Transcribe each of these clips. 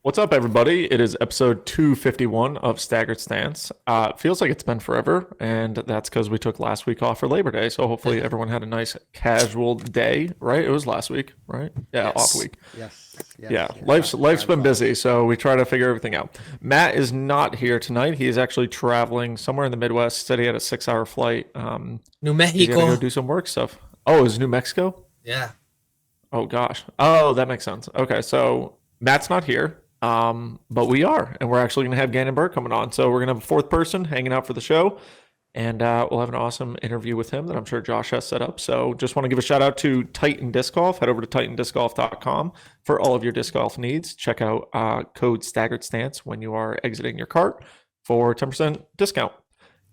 What's up, everybody? It is episode 251 of Staggered Stance. It feels like it's been forever, and that's because we took last week off for Labor Day. So hopefully everyone had a nice casual day, right? It was last week, right? Yeah, off Yes. week. Yes, Yeah, yes, yes. life's Time been flies. busy, so we try to figure everything out. Matt is not here tonight. He is actually traveling somewhere in the Midwest. Said he had a 6 hour flight. New He's got to go Mexico. do some work stuff. Oh, is New Mexico? Yeah. Oh gosh. Oh, that makes sense. Okay, so Matt's not here, but we are, and we're actually going to have Ganon Burr coming on. So we're going to have a fourth person hanging out for the show, and we'll have an awesome interview with him that I'm sure Josh has set up. So just want to give a shout out to Titan Disc Golf. Head over to titandiscgolf.com for all of your disc golf needs. Check out code Staggered Stance when you are exiting your cart for 10% discount.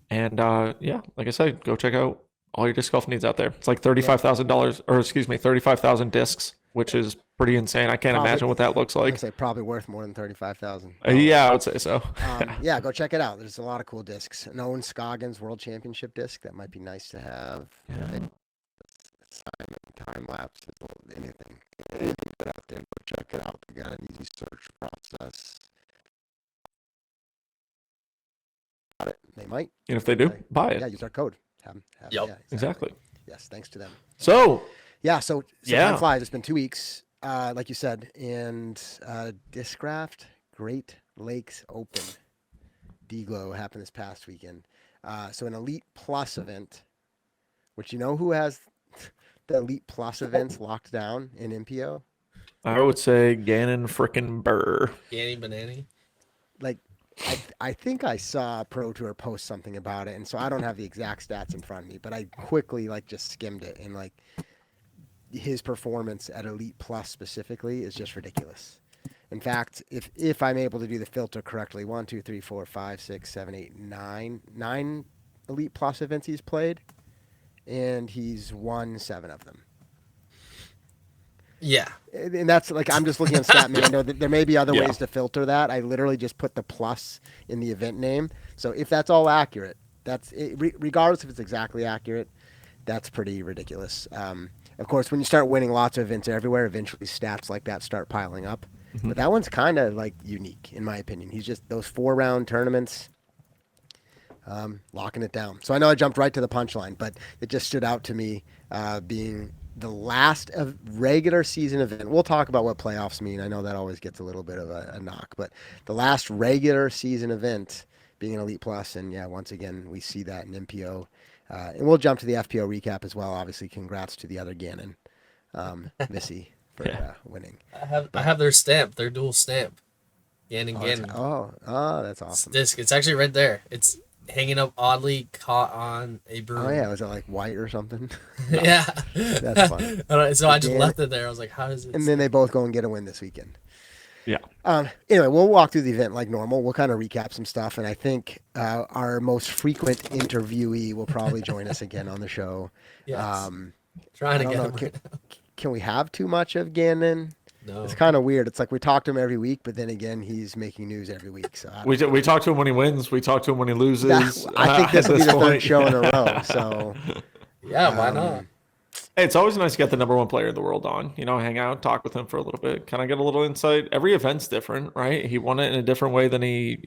And yeah, like I said, go check out all your disc golf needs out there. It's like $35,000, or excuse me, 35,000 discs, which is pretty insane. I can't Probably, imagine what that looks I'm gonna like. say probably worth more than $35,000. Yeah, I would say so. Yeah, go check it out. There's a lot of cool discs. An Owen Scoggins World Championship disc that might be nice to have. Yeah. Time lapse, anything, anything good out there. Go check it out. They got an easy search process. Got it. They might. And if they do, buy Yeah, it. use our code. Yep. Yeah, Exactly. Yes, thanks to them. So, Yeah, so yeah. time flies. It's been 2 weeks, like you said, and Discraft Great Lakes Open D-Glow happened this past weekend. So an Elite Plus event, which you know who has the Elite Plus events locked down in MPO? I would say Ganon frickin' Burr. Yanny Banani. Like, I think I saw Pro Tour post something about it, and so I don't have the exact stats in front of me, but I quickly like just skimmed it, and like his performance at Elite Plus specifically is just ridiculous. In fact, if I'm able to do the filter correctly, 1, 2, 3, 4, 5, 6, 7, 8, 9 Elite Plus events he's played, and he's won 7 of them. Yeah. And that's like I'm just looking at Statmando. There may be other Yeah. ways to filter that. I literally just put the plus in the event name. So if that's all accurate, that's it, regardless if it's exactly accurate, that's pretty ridiculous. Of course, when you start winning lots of events everywhere, eventually stats like that start piling up. But that one's kind of like unique, in my opinion. He's just those 4 round tournaments, locking it down. So I know I jumped right to the punchline, but it just stood out to me being the last of regular season event. We'll talk about what playoffs mean. I know that always gets a little bit of a knock, but the last regular season event being an Elite Plus, and yeah, once again we see that in MPO. And we'll jump to the FPO recap as well. Obviously, congrats to the other Gannon, Missy, for Yeah. winning. I have their stamp, their dual stamp. Yan and Oh, that's, Gannon. that's awesome. Disc. It's actually right there. It's hanging up oddly caught on a broom. Oh yeah, was it like white or something? Yeah. That's funny. So I just Gannon- left it there. I was like, how does it? And then they both go and get a win this weekend. Yeah. Anyway, we'll walk through the event like normal. We'll kind of recap some stuff, and I think our most frequent interviewee will probably join us again on the show. Yes. I Trying to don't get know. him. Right now. Can we have too much of Gannon? No. It's kind of weird. It's like we talk to him every week, but then again, he's making news every week. So We talk to him when he wins. We talk to him when he loses. I think this at will be the third point. show in a row. So Yeah. Why not? Hey, it's always nice to get the number one player in the world on, hang out, talk with him for a little bit, kind of get a little insight. Every event's different, right? He won it in a different way than he,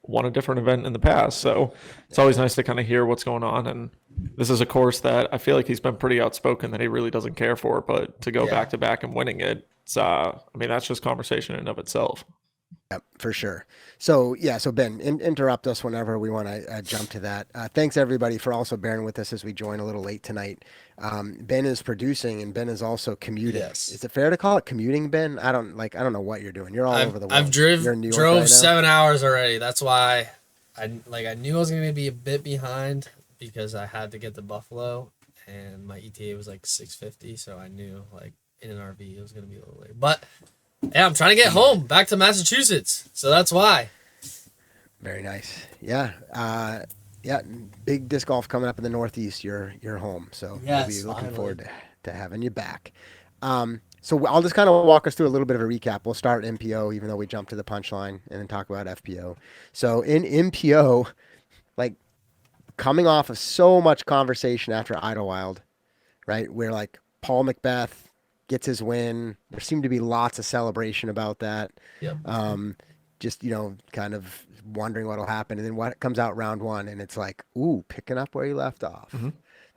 won a different event in the past. So it's always nice to kind of hear what's going on. And this is a course that I feel like he's been pretty outspoken that he really doesn't care for, but to go back to back and winning it, it's, that's just conversation in and of itself. Yep, for sure. So yeah, so Ben, interrupt us whenever we want to jump to that. Thanks everybody for also bearing with us as we join a little late tonight. Ben is producing and Ben is also commuting. Yes. Is it fair to call it commuting, Ben? I don't know what you're doing. You're all over the world. I've You're in New York drove right now? 7 hours already. That's why I knew I was gonna be a bit behind because I had to get to Buffalo and my ETA was like 6:50, so I knew like in an RV it was gonna be a little late. But yeah, I'm trying to get home back to Massachusetts, so that's why. Very nice. Yeah. Yeah. Big disc golf coming up in the Northeast. You're home, so Yes, we'll be looking finally. forward to having you back. So I'll just kind of walk us through a little bit of a recap. We'll start MPO, even though we jumped to the punchline, and then talk about FPO. So in MPO, like coming off of so much conversation after Idlewild, right? Where like Paul Macbeth gets his win. There seemed to be lots of celebration about that. Yep. Just, kind of wondering what'll happen. And then what comes out round one, and it's like, ooh, picking up where he left off. Mm-hmm.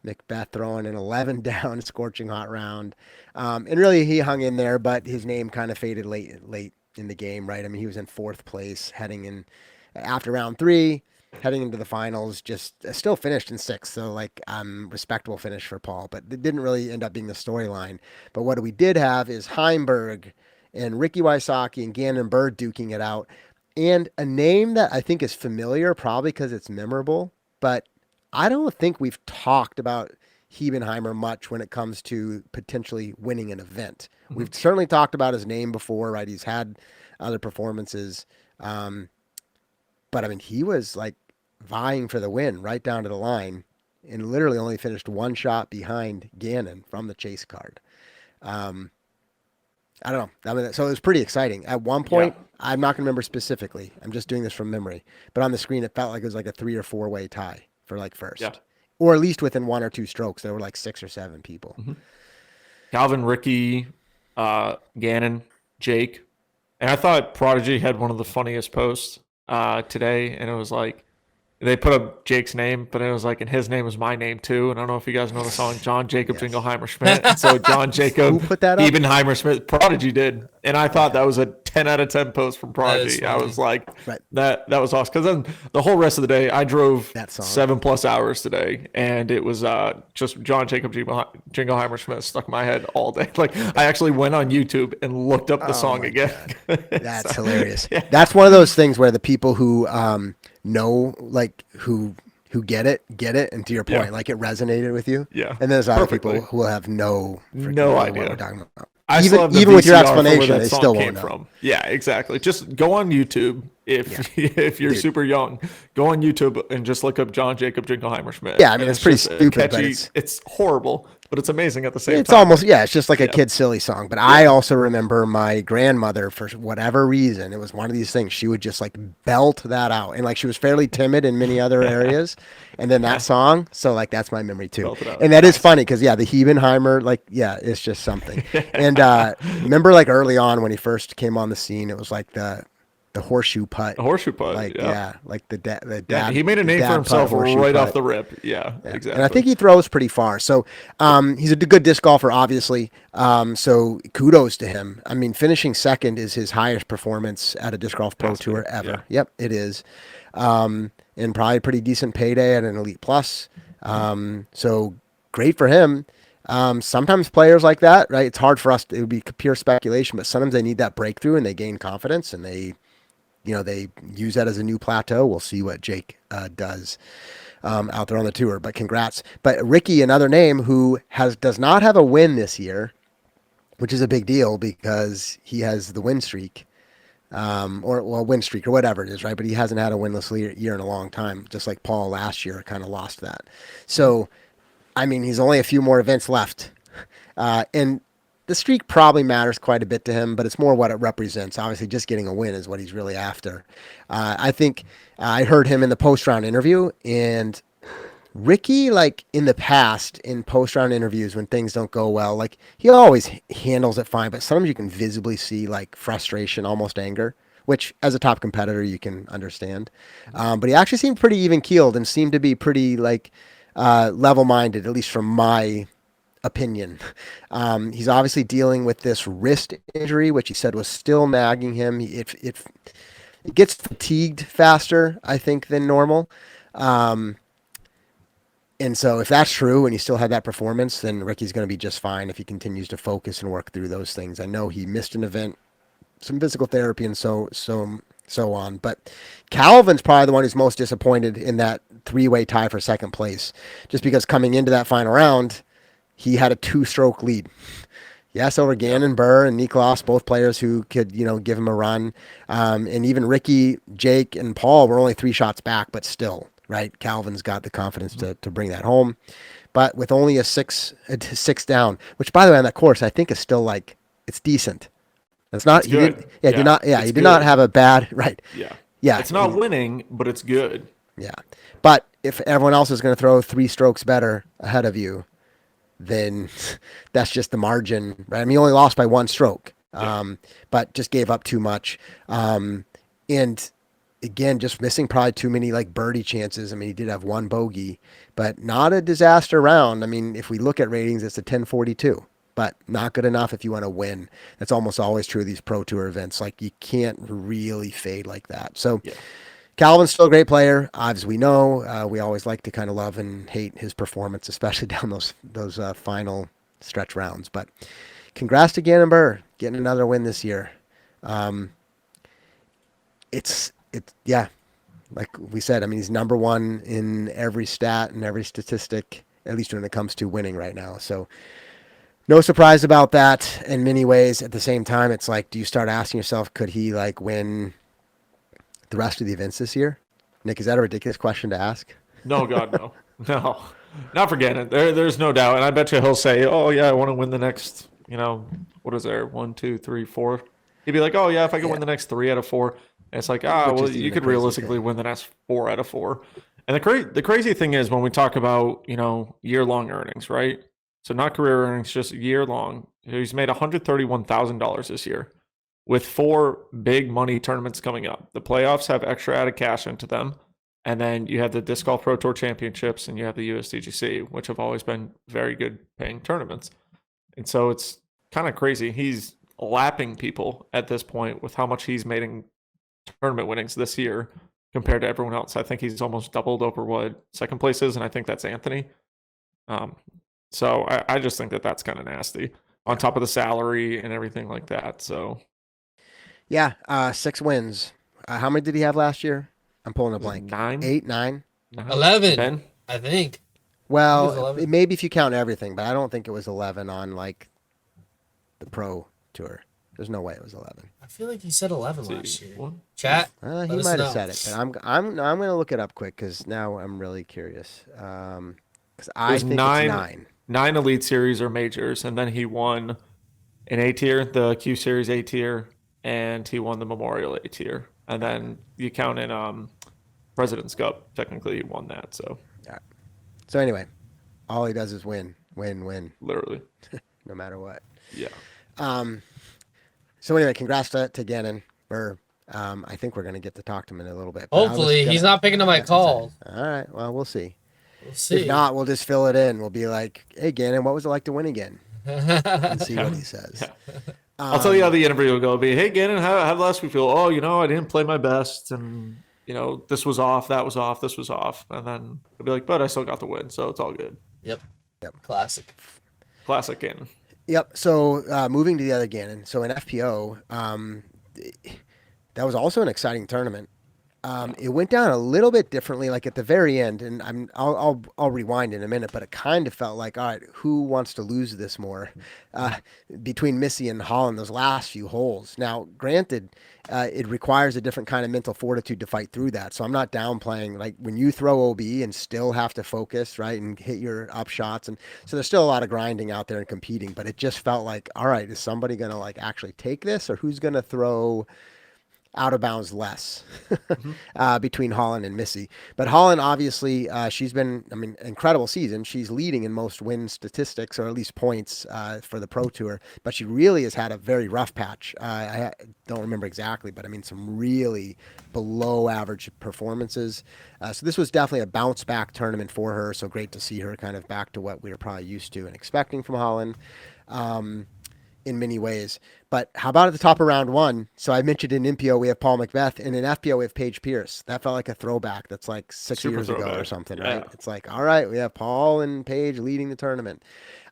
Macbeth throwing an 11 down, scorching hot round. And really he hung in there, but his name kind of faded late in the game, right? I mean, he was in 4th place heading in after round 3, heading into the finals, just still finished in 6th. So like, respectable finish for Paul, but it didn't really end up being the storyline. But what we did have is Heimberg and Ricky Wysocki and Ganon Burr duking it out. And a name that I think is familiar, probably because it's memorable, but I don't think we've talked about Hebenheimer much when it comes to potentially winning an event. Mm-hmm. We've certainly talked about his name before, right? He's had other performances. But I mean, he was like vying for the win right down to the line and literally only finished 1 shot behind Gannon from the chase card. I don't know. I mean, so it was pretty exciting. At one point, I'm not going to remember specifically. I'm just doing this from memory. But on the screen, it felt like it was like a 3 or 4 way tie for like first. Yeah. Or at least within 1 or 2 strokes. There were like 6 or 7 people. Mm-hmm. Calvin, Ricky, Gannon, Jake. And I thought Prodigy had one of the funniest posts today. And it was like, they put up Jake's name, but it was like, and his name was my name too. And I don't know if you guys know the song John Jacob Jingleheimer Schmidt. And so John Jacob Who put that up? Ebenheimer Schmidt, Prodigy did. And I thought that was a 10 out of 10 post from Prodigy. I was like, that was awesome. Because then the whole rest of the day, I drove 7+ hours today. And it was just John Jacob Jingleheimer Schmidt stuck in my head all day. Like, I actually went on YouTube and looked up the song again. That's hilarious. Yeah. That's one of those things where the people who know, like, who get it, and to your point, like it resonated with you. Yeah. And there's other people who will have no idea what we're talking about. Even with your explanation, they still won't know. From. Yeah, exactly. Just go on YouTube if you're super young. Go on YouTube and just look up John Jacob Jingleheimer Schmidt. Yeah, I mean, it's pretty stupid, catchy, but it's horrible, but it's amazing at the same time. It's almost, it's just like a kid silly song. But I also remember my grandmother, for whatever reason, it was one of these things, she would just like belt that out. And like she was fairly timid in many other areas. And then that song, so like that's my memory too. And that is funny because the Hebenheimer, like, it's just something. And remember like early on when he first came on the scene, it was like the horseshoe putt. The horseshoe putt, like like the dad. Yeah, he made a name for himself right off the rip. Yeah, exactly. And I think he throws pretty far. So he's a good disc golfer, obviously. So kudos to him. I mean, finishing second is his highest performance at a disc golf pro tour ever. Yeah. Yep, it is. And probably a pretty decent payday at an Elite Plus. So great for him. Sometimes players like that, right? It's hard for us. It would be pure speculation, but sometimes they need that breakthrough and they gain confidence and they use that as a new plateau. We'll see what Jake does out there on the tour, but congrats. But Ricky, another name who does not have a win this year, which is a big deal because he has the win streak. Win streak or whatever it is, right? But he hasn't had a winless year in a long time, just like Paul last year kind of lost that. So, I mean, he's only a few more events left. And the streak probably matters quite a bit to him, but it's more what it represents. Obviously, just getting a win is what he's really after. I think I heard him in the post-round interview, and Ricky, like in the past, in post-round interviews when things don't go well, like he always handles it fine, but sometimes you can visibly see like frustration, almost anger, which as a top competitor you can understand. But he actually seemed pretty even-keeled and seemed to be pretty like level-minded, at least from my opinion. He's obviously dealing with this wrist injury, which he said was still nagging him. It gets fatigued faster, I think, than normal. And so if that's true and he still had that performance, then Ricky's going to be just fine if he continues to focus and work through those things. I know he missed an event, some physical therapy and so on. But Calvin's probably the one who's most disappointed in that 3-way tie for second place, just because coming into that final round, he had a 2-stroke lead. Yes, over Ganon Burr and Niklas, both players who could, give him a run. And even Ricky, Jake, and Paul were only 3 shots back, but still. Right, Calvin's got the confidence to bring that home, but with only a six down, which by the way on that course I think is still like it's decent. It's not. He did not have a bad right. Yeah. It's not winning, but it's good. Yeah, but if everyone else is going to throw 3 strokes better ahead of you, then that's just the margin, right? I mean, he only lost by 1 stroke, but just gave up too much. And again, just missing probably too many like birdie chances. I mean, he did have 1 bogey, but not a disaster round. I mean, if we look at ratings, it's a 1042, but not good enough if you want to win. That's almost always true of these Pro Tour events. Like you can't really fade like that. So Calvin's still a great player. As we know, we always like to kind of love and hate his performance, especially down those final stretch rounds. But congrats to Ganon Burr getting another win this year. It's like we said. I mean, he's number 1 in every stat and every statistic, at least when it comes to winning right now. So no surprise about that in many ways. At the same time, it's like, do you start asking yourself, could he like win the rest of the events this year? Nick, is that a ridiculous question to ask? No, God, no. No. Not for Gannon. There's no doubt. And I bet you he'll say, oh, yeah, I want to win the next, what is there? 1, 2, 3, 4. He'd be like, oh, yeah, if I can win the next 3 out of 4. And it's like, well, you could realistically win the next 4 out of 4. And the crazy thing is when we talk about, year-long earnings, right? So not career earnings, just year-long. He's made $131,000 this year, with 4 big money tournaments coming up. The playoffs have extra added cash into them. And then you have the Disc Golf Pro Tour Championships and you have the USDGC, which have always been very good paying tournaments. And so it's kind of crazy. He's lapping people at this point with how much he's made in tournament winnings this year compared to everyone else. I think he's almost doubled over what second place is, and I think that's Anthony. So I just think that's kind of nasty on top of the salary and everything like that. So yeah, 6 wins. How many did he have last year? I'm pulling a blank. 9? 8, 9? 11, 10? I think. Well, maybe if you count everything, but I don't think it was 11 on like the Pro Tour. There's no way it was 11. I feel like you said 11 last year. What? Chat. He might have said it, but I'm going to look it up quick because now I'm really curious. Because I think it's 9. 9 Elite Series or majors, and then he won an A tier, the Q Series A tier, and he won the Memorial A tier. And then you count in President's Cup. Technically, he won that. So yeah. So anyway, all he does is win. Literally, no matter what. Yeah. So anyway, congrats to Gannon Burr. I think we're gonna get to talk to him in a little bit. Hopefully, he's not picking up my calls. All right. Well, we'll see. We'll see. If not, we'll just fill it in. We'll be like, "Hey, Gannon, what was it like to win again?" And see what he says. Yeah. I'll tell you how the interview will go. Be, hey, Gannon, how did last week feel? Oh, I didn't play my best, and this was off, that was off, this was off, and then I'll be like, but I still got the win, so it's all good. Yep. Classic Gannon. Yep. So moving to the other Gannon. So in FPO, that was also an exciting tournament. It went down a little bit differently, like at the very end, and I'll rewind in a minute, but it kind of felt like, all right, who wants to lose this more between Missy and Holland, those last few holes. Now, granted, it requires a different kind of mental fortitude to fight through that. So I'm not downplaying, like when you throw OB and still have to focus, right, and hit your up shots. And so there's still a lot of grinding out there and competing, but it just felt like, all right, is somebody going to like actually take this, or who's going to throw out of bounds less between Holland and Missy. But Holland, obviously, she's been, incredible season. She's leading in most win statistics, or at least points for the Pro Tour. But she really has had a very rough patch. I don't remember exactly, but some really below average performances. So this was definitely a bounce back tournament for her. So great to see her kind of back to what we were probably used to and expecting from Holland. In many ways. But how about at the top of round 1? So I mentioned in NPO we have Paul Macbeth, and in FPO we have Paige Pierce. That felt like a throwback. That's like 6 years ago or something, right? It's like, all right, we have Paul and Paige leading the tournament.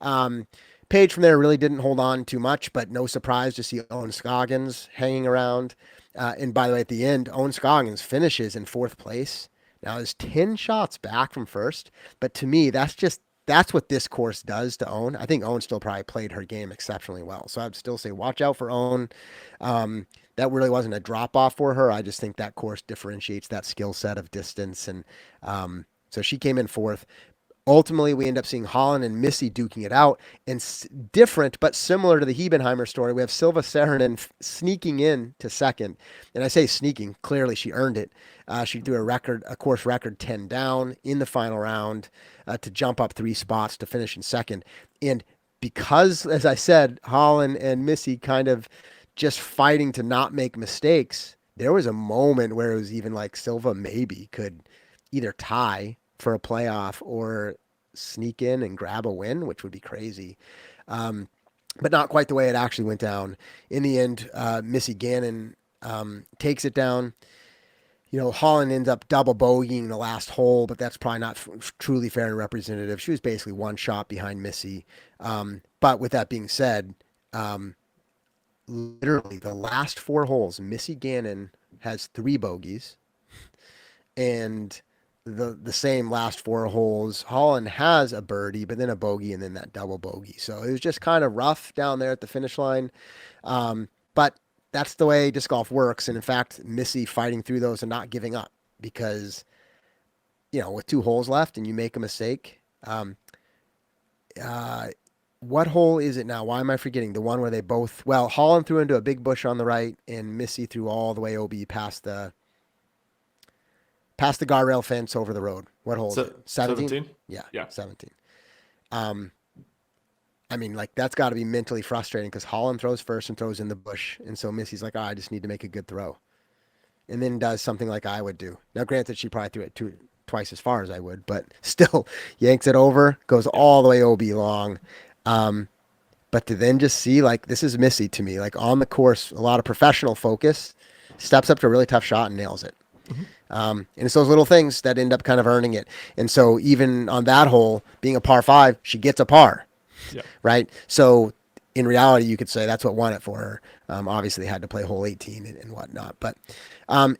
Paige from there really didn't hold on too much, but no surprise to see Owen Scoggins hanging around. And by the way, at the end, Owen Scoggins finishes in 4th place. Now is 10 shots back from first, but to me, that's what this course does to Owen. I think Owen still probably played her game exceptionally well. So I'd still say watch out for Owen. That really wasn't a drop off for her. I just think that course differentiates that skill set of distance. And so she came in 4th. Ultimately, we end up seeing Holland and Missy duking it out. And different, but similar to the Hebenheimer story, we have Silva Saarinen sneaking in to 2nd. And I say sneaking, clearly she earned it. She threw a course record 10 down in the final round to jump up 3 spots to finish in 2nd. And because, as I said, Holland and Missy kind of just fighting to not make mistakes, there was a moment where it was even like Silva maybe could either tie for a playoff or sneak in and grab a win, which would be crazy. But not quite the way it actually went down. In the end, Missy Gannon takes it down. Holland ends up double bogeying the last hole, but that's probably not truly fair and representative. She was basically one shot behind Missy. But with that being said, literally the last 4 holes, Missy Gannon has 3 bogeys, and the same last 4 holes, Holland has a birdie, but then a bogey, and then that double bogey. So it was just kind of rough down there at the finish line. But that's the way disc golf works. And in fact, Missy fighting through those and not giving up because, with 2 holes left and you make a mistake. What hole is it now? Why am I forgetting? The one where they both, Holland threw into a big bush on the right and Missy threw all the way OB past the guardrail fence over the road. What hole is it? 17? Yeah. 17. I mean, that's got to be mentally frustrating because Holland throws first and throws in the bush. And so Missy's like, I just need to make a good throw. And then does something like I would do. Now, granted, she probably threw it twice as far as I would, but still yanks it over, goes all the way OB long. But to then just see, this is Missy to me, on the course, a lot of professional focus, steps up to a really tough shot and nails it. Mm-hmm. And it's those little things that end up kind of earning it. And so even on that hole, being a par 5, she gets a par. Yeah. Right. So in reality, you could say that's what won it for her. Obviously, they had to play hole 18 and whatnot, but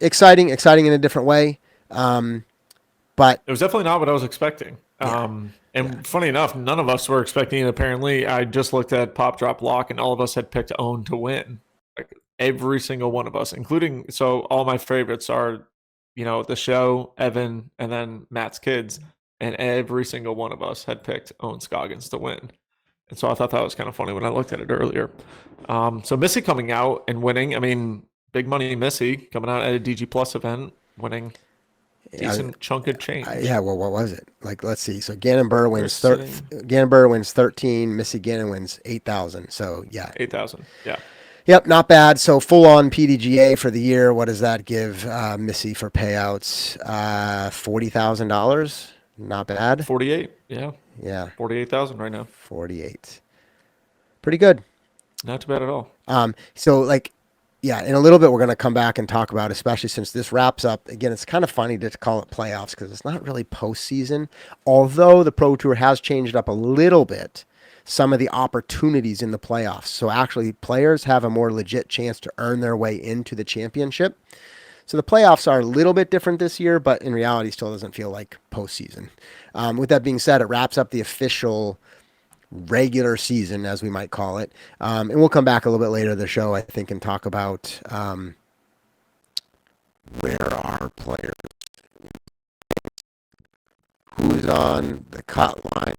exciting in a different way. But it was definitely not what I was expecting. Funny enough, none of us were expecting it. Apparently, I just looked at Pop Drop Lock, and all of us had picked Own to win. Every single one of us, including all my favorites are, the show, Evan, and then Matt's kids, and every single one of us had picked Owen Scoggins to win. And so I thought that was kind of funny when I looked at it earlier. So Missy coming out and winning. I mean, big money Missy coming out at a DG Plus event, winning decent chunk of change. Well, what was it? Let's see. So Ganon Burr wins. Ganon Burr wins 13. Missy Gannon wins 8,000. So yeah, 8,000. Yeah. Yep, not bad. So full on PDGA for the year. What does that give Missy for payouts? $40,000. Not bad. 48. Yeah. Yeah. 48,000 right now. 48. Pretty good. Not too bad at all. In a little bit, we're going to come back and talk about, especially since this wraps up. Again, it's kind of funny to call it playoffs because it's not really postseason. Although the Pro Tour has changed up a little bit, some of the opportunities in the playoffs. So actually, players have a more legit chance to earn their way into the championship. So the playoffs are a little bit different this year, but in reality, still doesn't feel like postseason. With that being said, it wraps up the official regular season, as we might call it. And we'll come back a little bit later in the show, I think, and talk about where our players, who's on the cut line.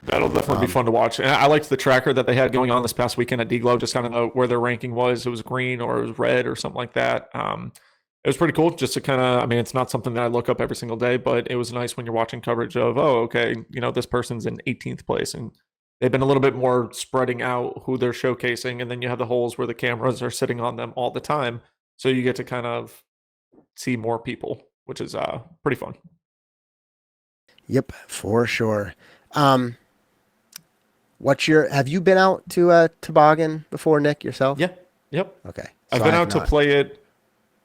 That'll definitely be fun to watch. And I liked the tracker that they had going on this past weekend at D-Glow, just kind of know where their ranking was. It was green or it was red or something like that. It was pretty cool just to kind of, it's not something that I look up every single day, but it was nice when you're watching coverage of, this person's in 18th place. And they've been a little bit more spreading out who they're showcasing. And then you have the holes where the cameras are sitting on them all the time. So you get to kind of see more people, which is pretty fun. Yep, for sure. Have you been out to Tobogen before, Nick, yourself? Yeah. Yep. Okay. So I've been out to play it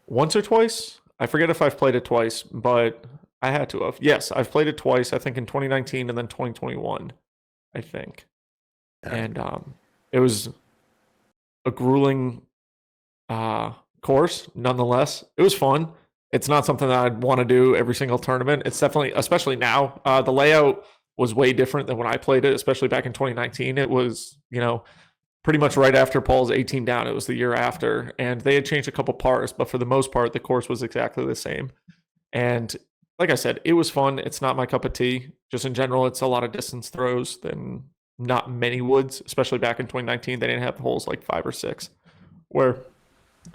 once or twice. I forget if I've played it twice, but I had to have. Yes, I've played it twice, I think in 2019 and then 2021, I think. And it was a grueling course, nonetheless. It was fun. It's not something that I'd want to do every single tournament. It's definitely, especially now, the layout was way different than when I played it, especially back in 2019. It was, pretty much right after Paul's 18 down. It was the year after, and they had changed a couple parts, but for the most part, the course was exactly the same. And like I said, it was fun. It's not my cup of tea. Just in general, it's a lot of distance throws than not many woods, especially back in 2019. They didn't have holes like 5 or 6, where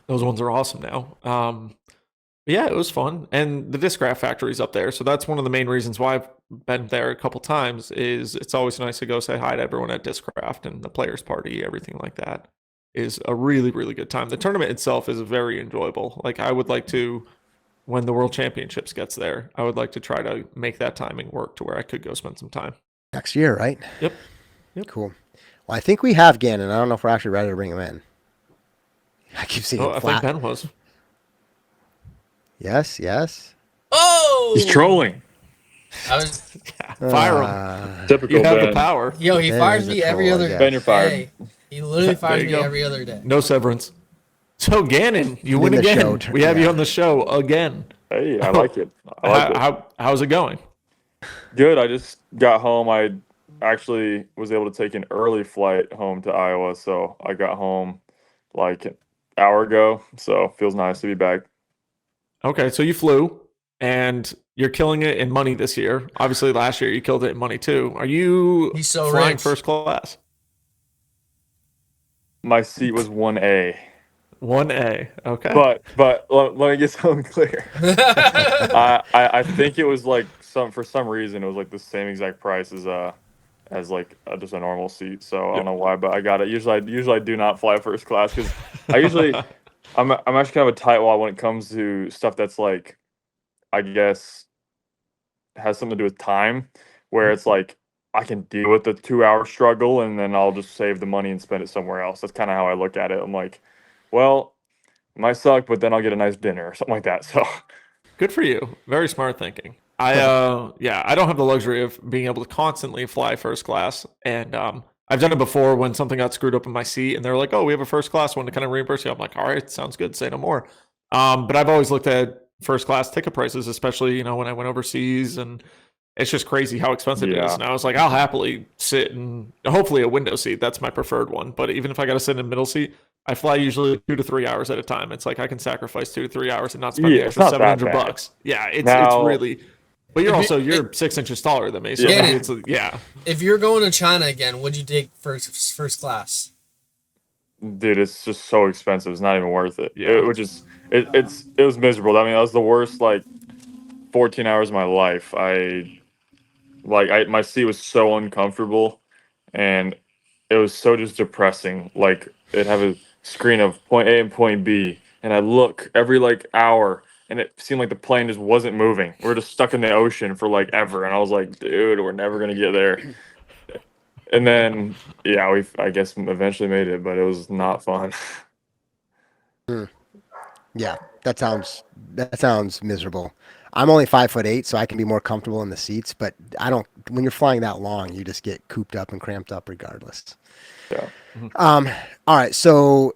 those ones are awesome now. Yeah, it was fun. And the disc graph factory's up there. So that's one of the main reasons why I've been there a couple times, is it's always nice to go say hi to everyone at Discraft and the players party, everything like that is a really, really good time. The tournament itself is very enjoyable. Like I would like to, when the World Championships gets there, I would like to try to make that timing work to where I could go spend some time. Next year, right? Yep. Cool. Well, I think we have Gannon. I don't know if we're actually ready to bring him in. I keep seeing him I flat. think Ben was. Yes. Oh, He's trolling. I was, Fire him. Typical You have the Ben. power. yo, he Ben fires is a me every troll, I other guess. Ben, you're fired. day. He literally fires you me go. every other day. No severance. So Gannon, you In win the show, again. We have you yeah. on the show again. Hey, I like it. I like it. How's it going? Good. I just got home. I actually was able to take an early flight home to Iowa, so I got home like an hour ago. So feels nice to be back. Okay, so you flew and you're killing it in money this year. Obviously, last year you killed it in money too. Are you He's so flying rich. first class? My seat was 1A. 1A. Okay. But let me get something clear. I think it was like for some reason it was like the same exact price as like just a normal seat. So I don't know why, but I got it. Usually I do not fly first class because I usually I'm actually kind of a tightwad when it comes to stuff that's like I guess has something to do with time, where it's like I can deal with the 2 hour struggle and then I'll just save the money and spend it somewhere else. That's kind of how I look at it. I'm like, well, it might suck, but then I'll get a nice dinner or something like that. So Good for you. Very smart thinking. I don't have the luxury of being able to constantly fly first class, and I've done it before when something got screwed up in my seat, and they're like, "Oh, we have a first class one to kind of reimburse you." I'm like, "All right, sounds good. Say no more." But I've always looked at first class ticket prices, especially when I went overseas, and it's just crazy how expensive it is. Yeah. And I was like, I'll happily sit in hopefully a window seat. That's my preferred one. But even if I got to sit in a middle seat, I fly usually 2 to 3 hours at a time. It's like I can sacrifice 2 to 3 hours and not spend the Yeah, it's extra not that $700. bad. Yeah, it's Now- really. But you're If you- you're 6 inches taller than me, so Yeah. maybe it's yeah. If you're going to China again, would you take first class? dude, it's just so expensive. It's not even worth it. Yeah. It was miserable. I mean, that was the worst like 14 hours of my life. My seat was so uncomfortable and it was so just depressing. Like it'd have a screen of point A and point B and I look every like hour and it seemed like the plane just wasn't moving. We're just stuck in the ocean for like ever and I was like, dude, we're never going to get there. And then yeah, I guess eventually made it, but it was not fun. Yeah, that sounds miserable. I'm only 5'8", so I can be more comfortable in the seats. But I don't. When you're flying that long, you just get cooped up and cramped up regardless. Yeah. All right. So,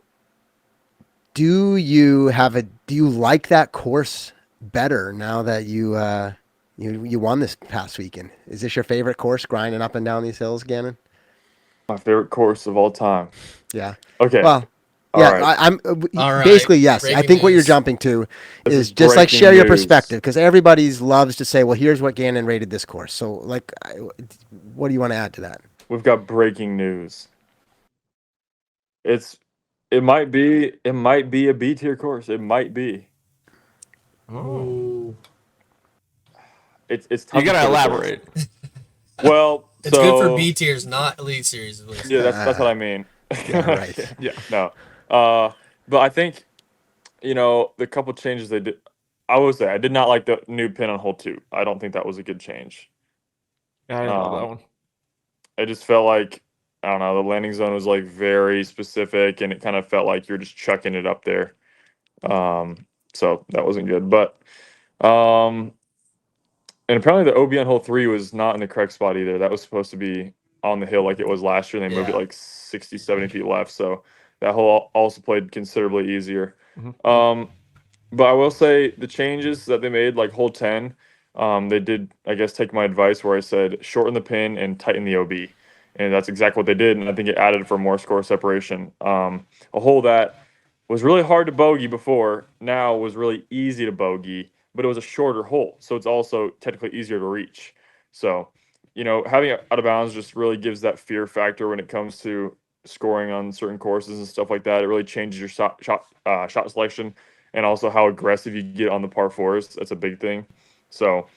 do you like that course better now that you won this past weekend? Is this your favorite course, grinding up and down these hills, Gannon? My favorite course of all time. Yeah. Okay. Well, All yeah, right. I'm All right. basically yes. I Breaking think what you're news. jumping to This is is just like breaking share your news. perspective because everybody's loves to say, well, here's what Gannon rated this course. So like, what do you want to add to that? We've got breaking news. It might be a B tier course. It might be. Ooh. It's tough You gotta to say. elaborate. Well, It's so, good for B tiers, not elite series. At least. Yeah, that's what I mean. Yeah, right. Yeah. No. But I think the couple changes they did. I will say I did not like the new pin on hole 2. I don't think that was a good change. I didn't know that one. I just felt like I don't know, the landing zone was like very specific and it kind of felt like you're just chucking it up there. So that wasn't good. But and apparently the OB on hole 3 was not in the correct spot either. That was supposed to be on the hill like it was last year. And they moved it Yeah. like 60, 70 feet left. So that hole also played considerably easier. Mhm. But I will say the changes that they made, like hole 10, they did, I guess, take my advice where I said shorten the pin and tighten the OB. And that's exactly what they did. And I think it added for more score separation. A hole that was really hard to bogey before now was really easy to bogey, but it was a shorter hole. So it's also technically easier to reach. So, having it out of bounds just really gives that fear factor when it comes to scoring on certain courses and stuff like that. It really changes your shot selection and also how aggressive you get on the par 4s. That's a big thing. So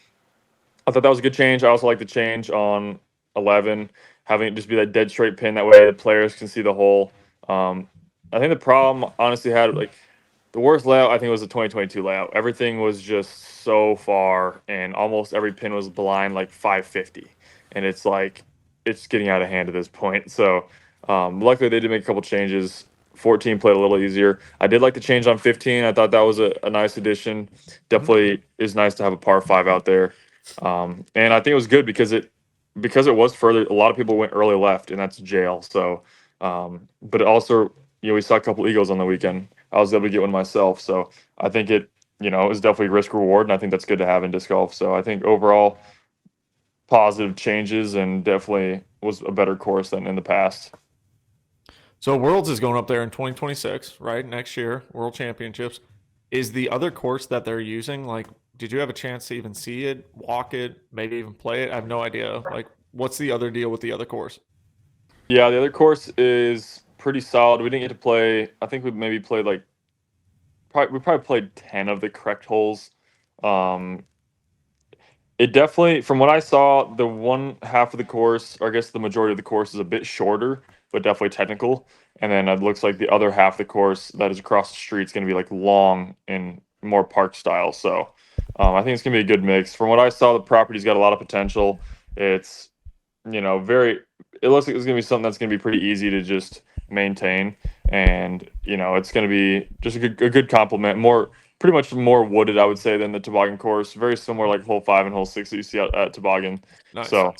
I thought that was a good change. I also like the change on 11, having it just be that dead straight pin. That way the players can see the hole. I think the problem honestly had like the worst layout. I think was the 2022 layout. Everything was just so far, and almost every pin was blind like 550, and it's like it's getting out of hand at this point. So luckily they did make a couple changes. 14 played a little easier. I did like the change on 15. I thought that was a nice addition. Definitely is nice to have a par five out there. And I think it was good because it was further. A lot of people went early left, and that's jail. So, but it also, we saw a couple eagles on the weekend. I was able to get one myself. So I think it was definitely risk reward, and I think that's good to have in disc golf. So I think overall positive changes, and definitely was a better course than in the past. So Worlds is going up there in 2026, right? Next year, World Championships. Is the other course that they're using, like, did you have a chance to even see it, walk it, maybe even play it? I have no idea. Like, what's the other deal with the other course? Yeah, the other course is pretty solid. We didn't get to play. I think we maybe played like we probably played 10 of the correct holes. Um, it definitely, from what I saw, the one half of the course, or I guess the majority of the course, is a bit shorter, but definitely technical. And then it looks like the other half of the course that is across the street is going to be like long and more park style. So I think it's going to be a good mix. From what I saw, the property's got a lot of potential. It's very. It looks like it's going to be something that's going to be pretty easy to just maintain, and it's going to be just a good compliment. Pretty much more wooded, I would say, than the Tobogen course. Very similar, like hole 5 and hole 6 that you see at Tobogen. Nice. So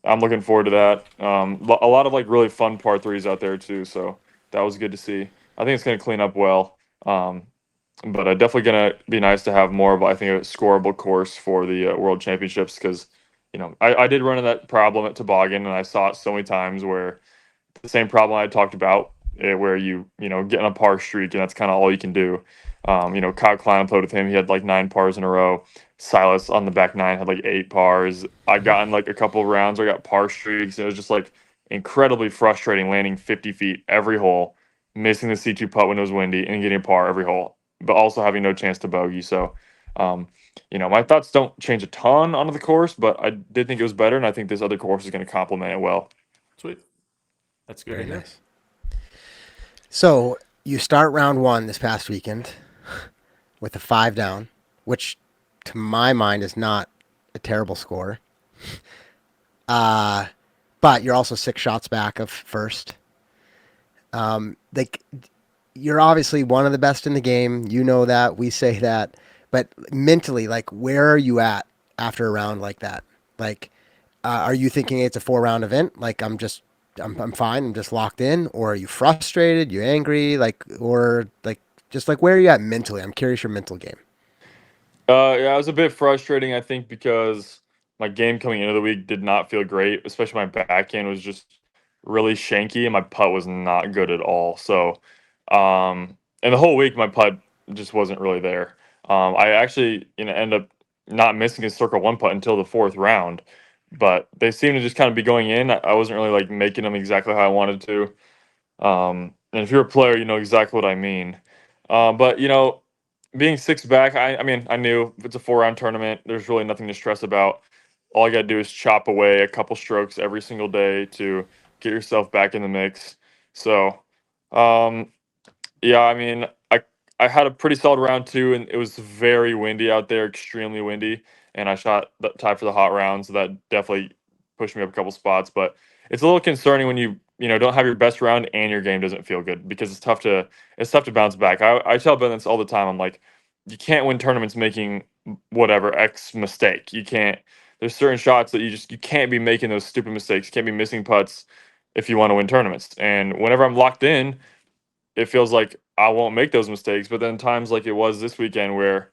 I'm looking forward to that. A lot of like really fun par threes out there too. So that was good to see. I think it's going to clean up well. But definitely going to be nice to have more of, I think, a scoreable course for the World Championships, because I did run into that problem at Tobogen, and I saw it so many times where the same problem I talked about, where get on a par streak, and that's kind of all you can do. Kyle Klein played with him. He had like 9 pars in a row. Silas on the back 9 had like 8 pars. I got in like a couple of rounds where I got par streaks, and it was just like incredibly frustrating landing 50 feet every hole, missing the C2 putt when it was windy, and getting a par every hole, but also having no chance to bogey. So, my thoughts don't change a ton onto the course, but I did think it was better, and I think this other course is going to complement it well. Sweet. That's good Very to hear. nice. So you start round 1 this past weekend with a 5 down, which to my mind is not a terrible score. But you're also 6 shots back of first. You're obviously one of the best in the game. You know that. We say that. But mentally, like, where are you at after a round like that? Like, are you thinking it's a 4-round event? Like, I'm fine. I'm just locked in. Or are you frustrated? You angry? Like, or like, just like, where are you at mentally? I'm curious your mental game. Yeah, it was a bit frustrating, I think, because my game coming into the week did not feel great, especially my backhand was just really shanky, and my putt was not good at all. So, and the whole week my putt just wasn't really there. I actually, ended up not missing a circle 1 putt until the 4th round, but they seemed to just kind of be going in. I wasn't really like making them exactly how I wanted to. And if you're a player, you know exactly what I mean. But being 6 back, I mean, I knew if it's a 4-round tournament, there's really nothing to stress about. All you got to do is chop away a couple strokes every single day to get yourself back in the mix. So, yeah, I mean, I had a pretty solid round 2, and it was very windy out there, extremely windy, and I shot the tie for the hot round, so that definitely pushed me up a couple spots. But it's a little concerning when you don't have your best round and your game doesn't feel good, because it's tough to bounce back. I tell Ben this all the time. I'm like, you can't win tournaments making whatever X mistake. You can't. There's certain shots that you can't be making those stupid mistakes. You can't be missing putts if you want to win tournaments. And whenever I'm locked in, it feels like I won't make those mistakes. But then times like it was this weekend where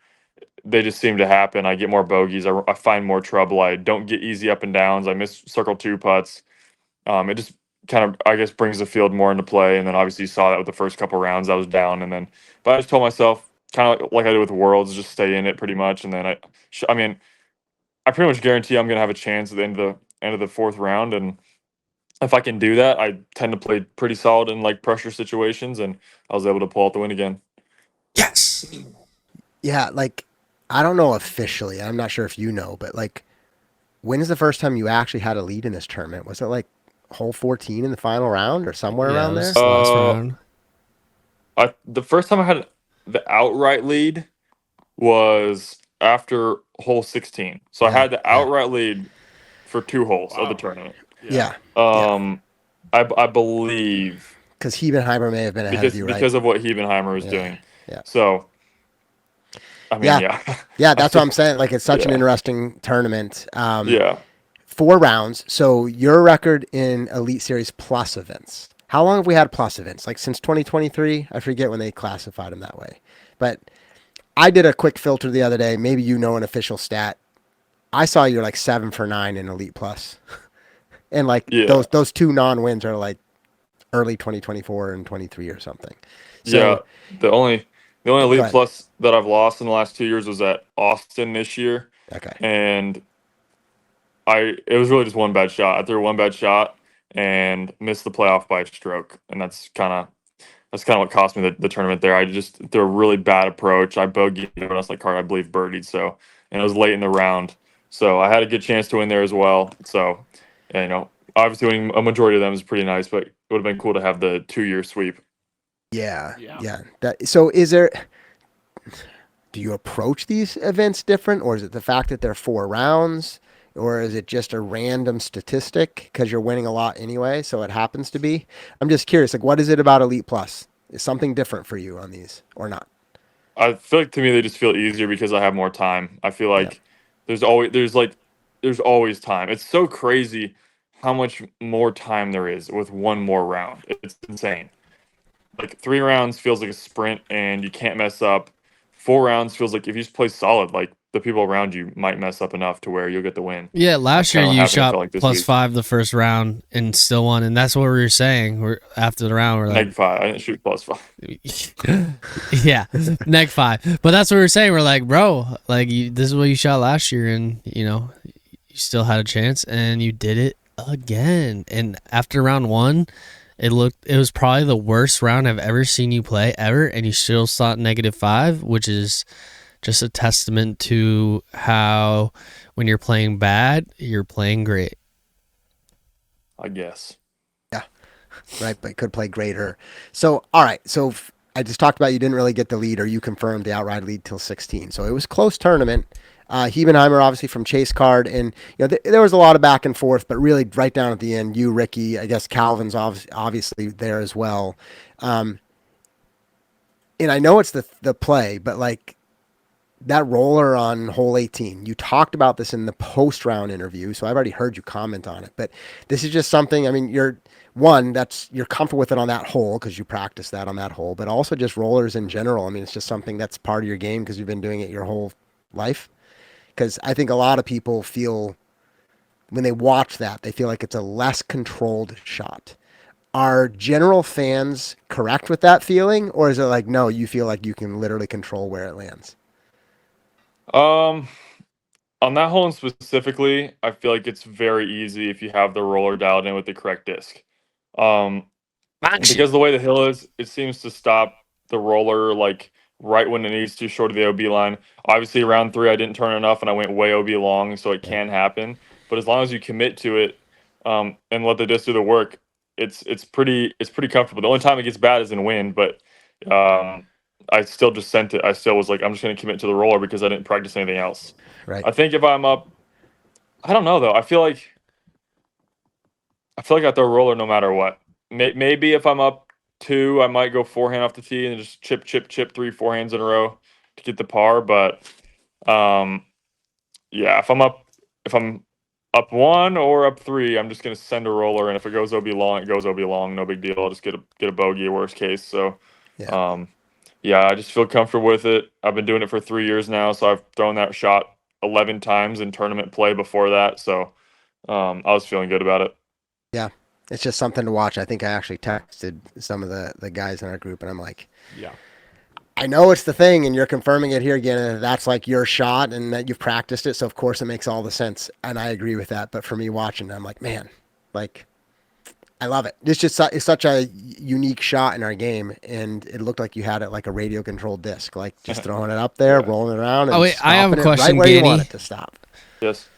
they just seem to happen. I get more bogeys. I find more trouble. I don't get easy up and downs. I miss circle 2 putts. It just kind of, I guess, brings the field more into play. And then obviously you saw that with the first couple rounds I was down. But I just told myself, kind of like I did with Worlds, just stay in it pretty much. And then I mean, I pretty much guarantee I'm going to have a chance at the end of the 4th round. And if I can do that, I tend to play pretty solid in like pressure situations, and I was able to pull out the win again. Yes. Yeah, like, I don't know officially. I'm not sure if you know, but like, when is the first time you actually had a lead in this tournament? Was it like hole 14 in the final round or somewhere Yeah, around it there? was last round. The first time I had the outright lead was after hole 16. So I had the outright lead for 2 holes of the tournament. Yeah. I believe Because Hebenheimer may have been ahead of you, right? because of what Hebenheimer was doing. Yeah. So, I mean, yeah. Yeah, that's what I'm saying. Like, it's such an interesting tournament. Yeah. 4 rounds. So your record in Elite Series Plus events. How long have we had Plus events? Like since 2023? I forget when they classified them that way. But I did a quick filter the other day. Maybe you know an official stat. I saw you're like 7 for 9 in Elite Plus. And like those 2 non-wins are like early 2024 and 23 or something. So, yeah. The only Elite Plus that I've lost in the last 2 years was at Austin this year. Okay. And it was really just one bad shot. I threw one bad shot and missed the playoff by a stroke. And that's kind of what cost me the tournament there. I just threw a really bad approach. I bogeyed everyone else like card, I believe birdied. So, and it was late in the round. So I had a good chance to win there as well. So, you know, obviously winning a majority of them is pretty nice, but it would have been cool to have the 2-year sweep. Yeah. So do you approach these events different, or is it the fact that they're 4 rounds, or is it just a random statistic because you're winning a lot anyway, so it happens to be? I'm just curious, like, what is it about Elite Plus? Is something different for you on these or not? I feel like to me they just feel easier because I have more time. I feel like there's always time. It's so crazy how much more time there is with one more round. It's insane. Like 3 rounds feels like a sprint and you can't mess up. 4 rounds feels like if you just play solid, like the people around you might mess up enough to where you'll get the win. Yeah, last year you shot like plus 5 the first round and still won, and that's what we were saying. We're after the round, we're like -5. I didn't shoot plus 5. Yeah, -5. But that's what we were saying. We're like, bro, like this is what you shot last year, and you know, you still had a chance, and you did it again. And after round 1. It was probably the worst round I've ever seen you play ever, and you still shot -5, which is just a testament to how when you're playing bad, you're playing great. I guess. Yeah, right, but could play greater. So, all right, so I just talked about you didn't really get the lead, or you confirmed the outright lead till 16. So it was a close tournament. Hebenheimer, obviously from Chase Card, and you know there was a lot of back and forth, but really right down at the end, you, Ricky, I guess Calvin's obviously there as well. And I know it's the play, but like that roller on hole 18, you talked about this in the post-round interview, so I've already heard you comment on it. But this is just something. I mean, you're comfortable with it on that hole because you practice that on that hole, but also just rollers in general. I mean, it's just something that's part of your game because you've been doing it your whole life. Because I think a lot of people feel, when they watch that, they feel like it's a less controlled shot. Are general fans correct with that feeling? Or is it like, no, you feel like you can literally control where it lands? On that hole specifically, I feel like it's very easy if you have the roller dialed in with the correct disc. Because the way the hill is, it seems to stop the roller like right when it needs to, short of the OB line. Obviously, round 3, I didn't turn enough, and I went way OB long, so it can happen. But as long as you commit to it and let the disc do the work, it's pretty comfortable. The only time it gets bad is in wind, but I still just sent it. I still was like, I'm just going to commit to the roller because I didn't practice anything else. Right. I think if I'm up, I don't know though. I feel like I throw a roller no matter what. Maybe if I'm up 2, I might go forehand off the tee and just chip 3 forehands in a row to get the par. But yeah, if I'm up 1 or up 3, I'm just gonna send a roller, and if it goes OB long, it goes OB long. No big deal. I'll just get a bogey, worst case. So yeah, I just feel comfortable with it. I've been doing it for 3 years now, so I've thrown that shot 11 times in tournament play before that. So I was feeling good about it. Yeah. It's just something to watch. I think I actually texted some of the guys in our group, and I'm like, yeah, I know it's the thing, and you're confirming it here again, and that's like your shot and that you've practiced it. So of course it makes all the sense. And I agree with that. But for me watching, I'm like, man, like I love it. It's such a unique shot in our game. And it looked like you had it like a radio controlled disc, like just throwing it up there, rolling it around. And I have a question, right where you want Ganny. it to stop. Yes.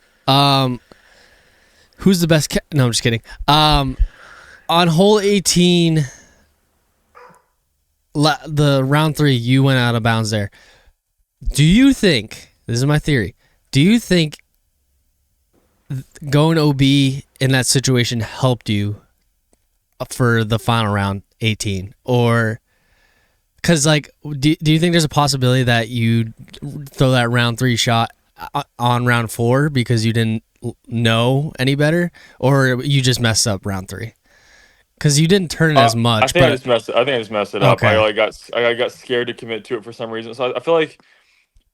who's the best? No, I'm just kidding. On hole 18, the round 3, you went out of bounds there. Do you think, this is my theory, do you think going OB in that situation helped you for the final round 18? Or, because, like, do you think there's a possibility that you throw that round 3 shot on round 4 because you didn't know any better? Or you just messed up round 3? Because you didn't turn it as much. I think I just messed it up. Okay. I got scared to commit to it for some reason. So I feel like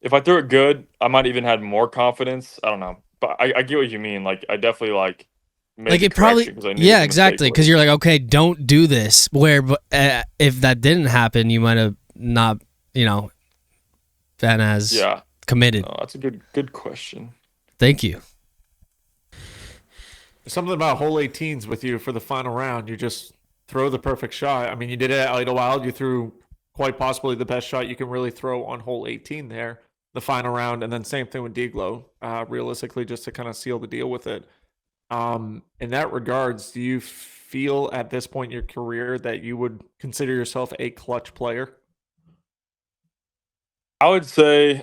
if I threw it good, I might even had more confidence. I don't know, but I get what you mean. Like I definitely like made Like the it probably, correction 'cause I knew yeah, what the mistake exactly. Because was. you're like, okay, don't do this. Where if that didn't happen, you might have not, been as Yeah, committed. no, that's a good question. Thank you. Something about hole 18s with you for the final round. You just throw the perfect shot. I mean, you did it at Idlewild. You threw quite possibly the best shot you can really throw on hole 18 there, the final round, and then same thing with Deglow, realistically, just to kind of seal the deal with it. In that regards, do you feel at this point in your career that you would consider yourself a clutch player? I would say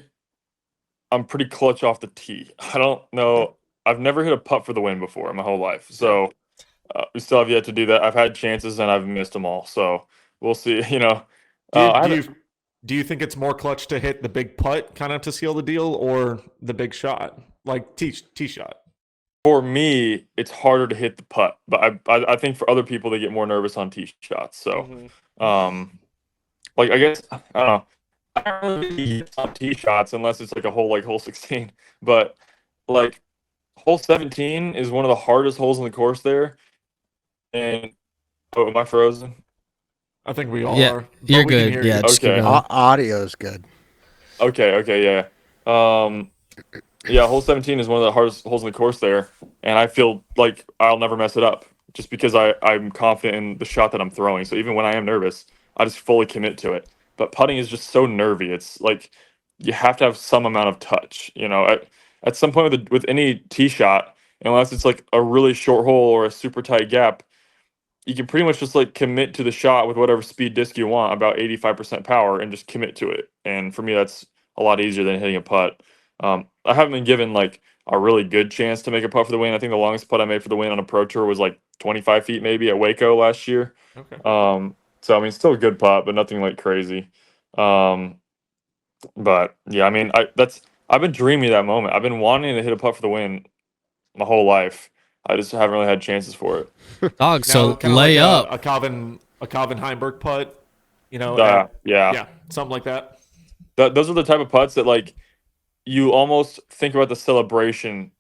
I'm pretty clutch off the tee. I don't know. I've never hit a putt for the win before in my whole life. So we still have yet to do that. I've had chances and I've missed them all. So we'll see. Do you think it's more clutch to hit the big putt kind of to seal the deal or the big shot, like tee shot? For me, it's harder to hit the putt, but I think for other people they get more nervous on tee shots. So, like I guess I don't know. I don't really hit on tee shots unless it's like a hole like hole 16. But like hole 17 is one of the hardest holes in the course there. And am I frozen? I think we all Yeah, are. But you're we can good. hear Yeah, you. just keep Okay. going. Audio's good. Okay, yeah. Yeah, hole 17 is one of the hardest holes in the course there, and I feel like I'll never mess it up just because I'm confident in the shot that I'm throwing. So even when I am nervous, I just fully commit to it. But putting is just so nervy. It's like you have to have some amount of touch. At some point with any tee shot, unless it's like a really short hole or a super tight gap, you can pretty much just like commit to the shot with whatever speed disc you want, about 85% power, and just commit to it. And for me, that's a lot easier than hitting a putt. I haven't been given like a really good chance to make a putt for the win. I think the longest putt I made for the win on a pro tour was like 25 feet maybe at Waco last year. Okay. So I mean, still a good putt, but nothing like crazy. But yeah, I mean, I've been dreaming of that moment. I've been wanting to hit a putt for the win my whole life. I just haven't really had chances for it. Dog, so kinda lay like up. a Calvin Heimberg putt, Yeah. yeah, something like that. Those are the type of putts that like you almost think about the celebration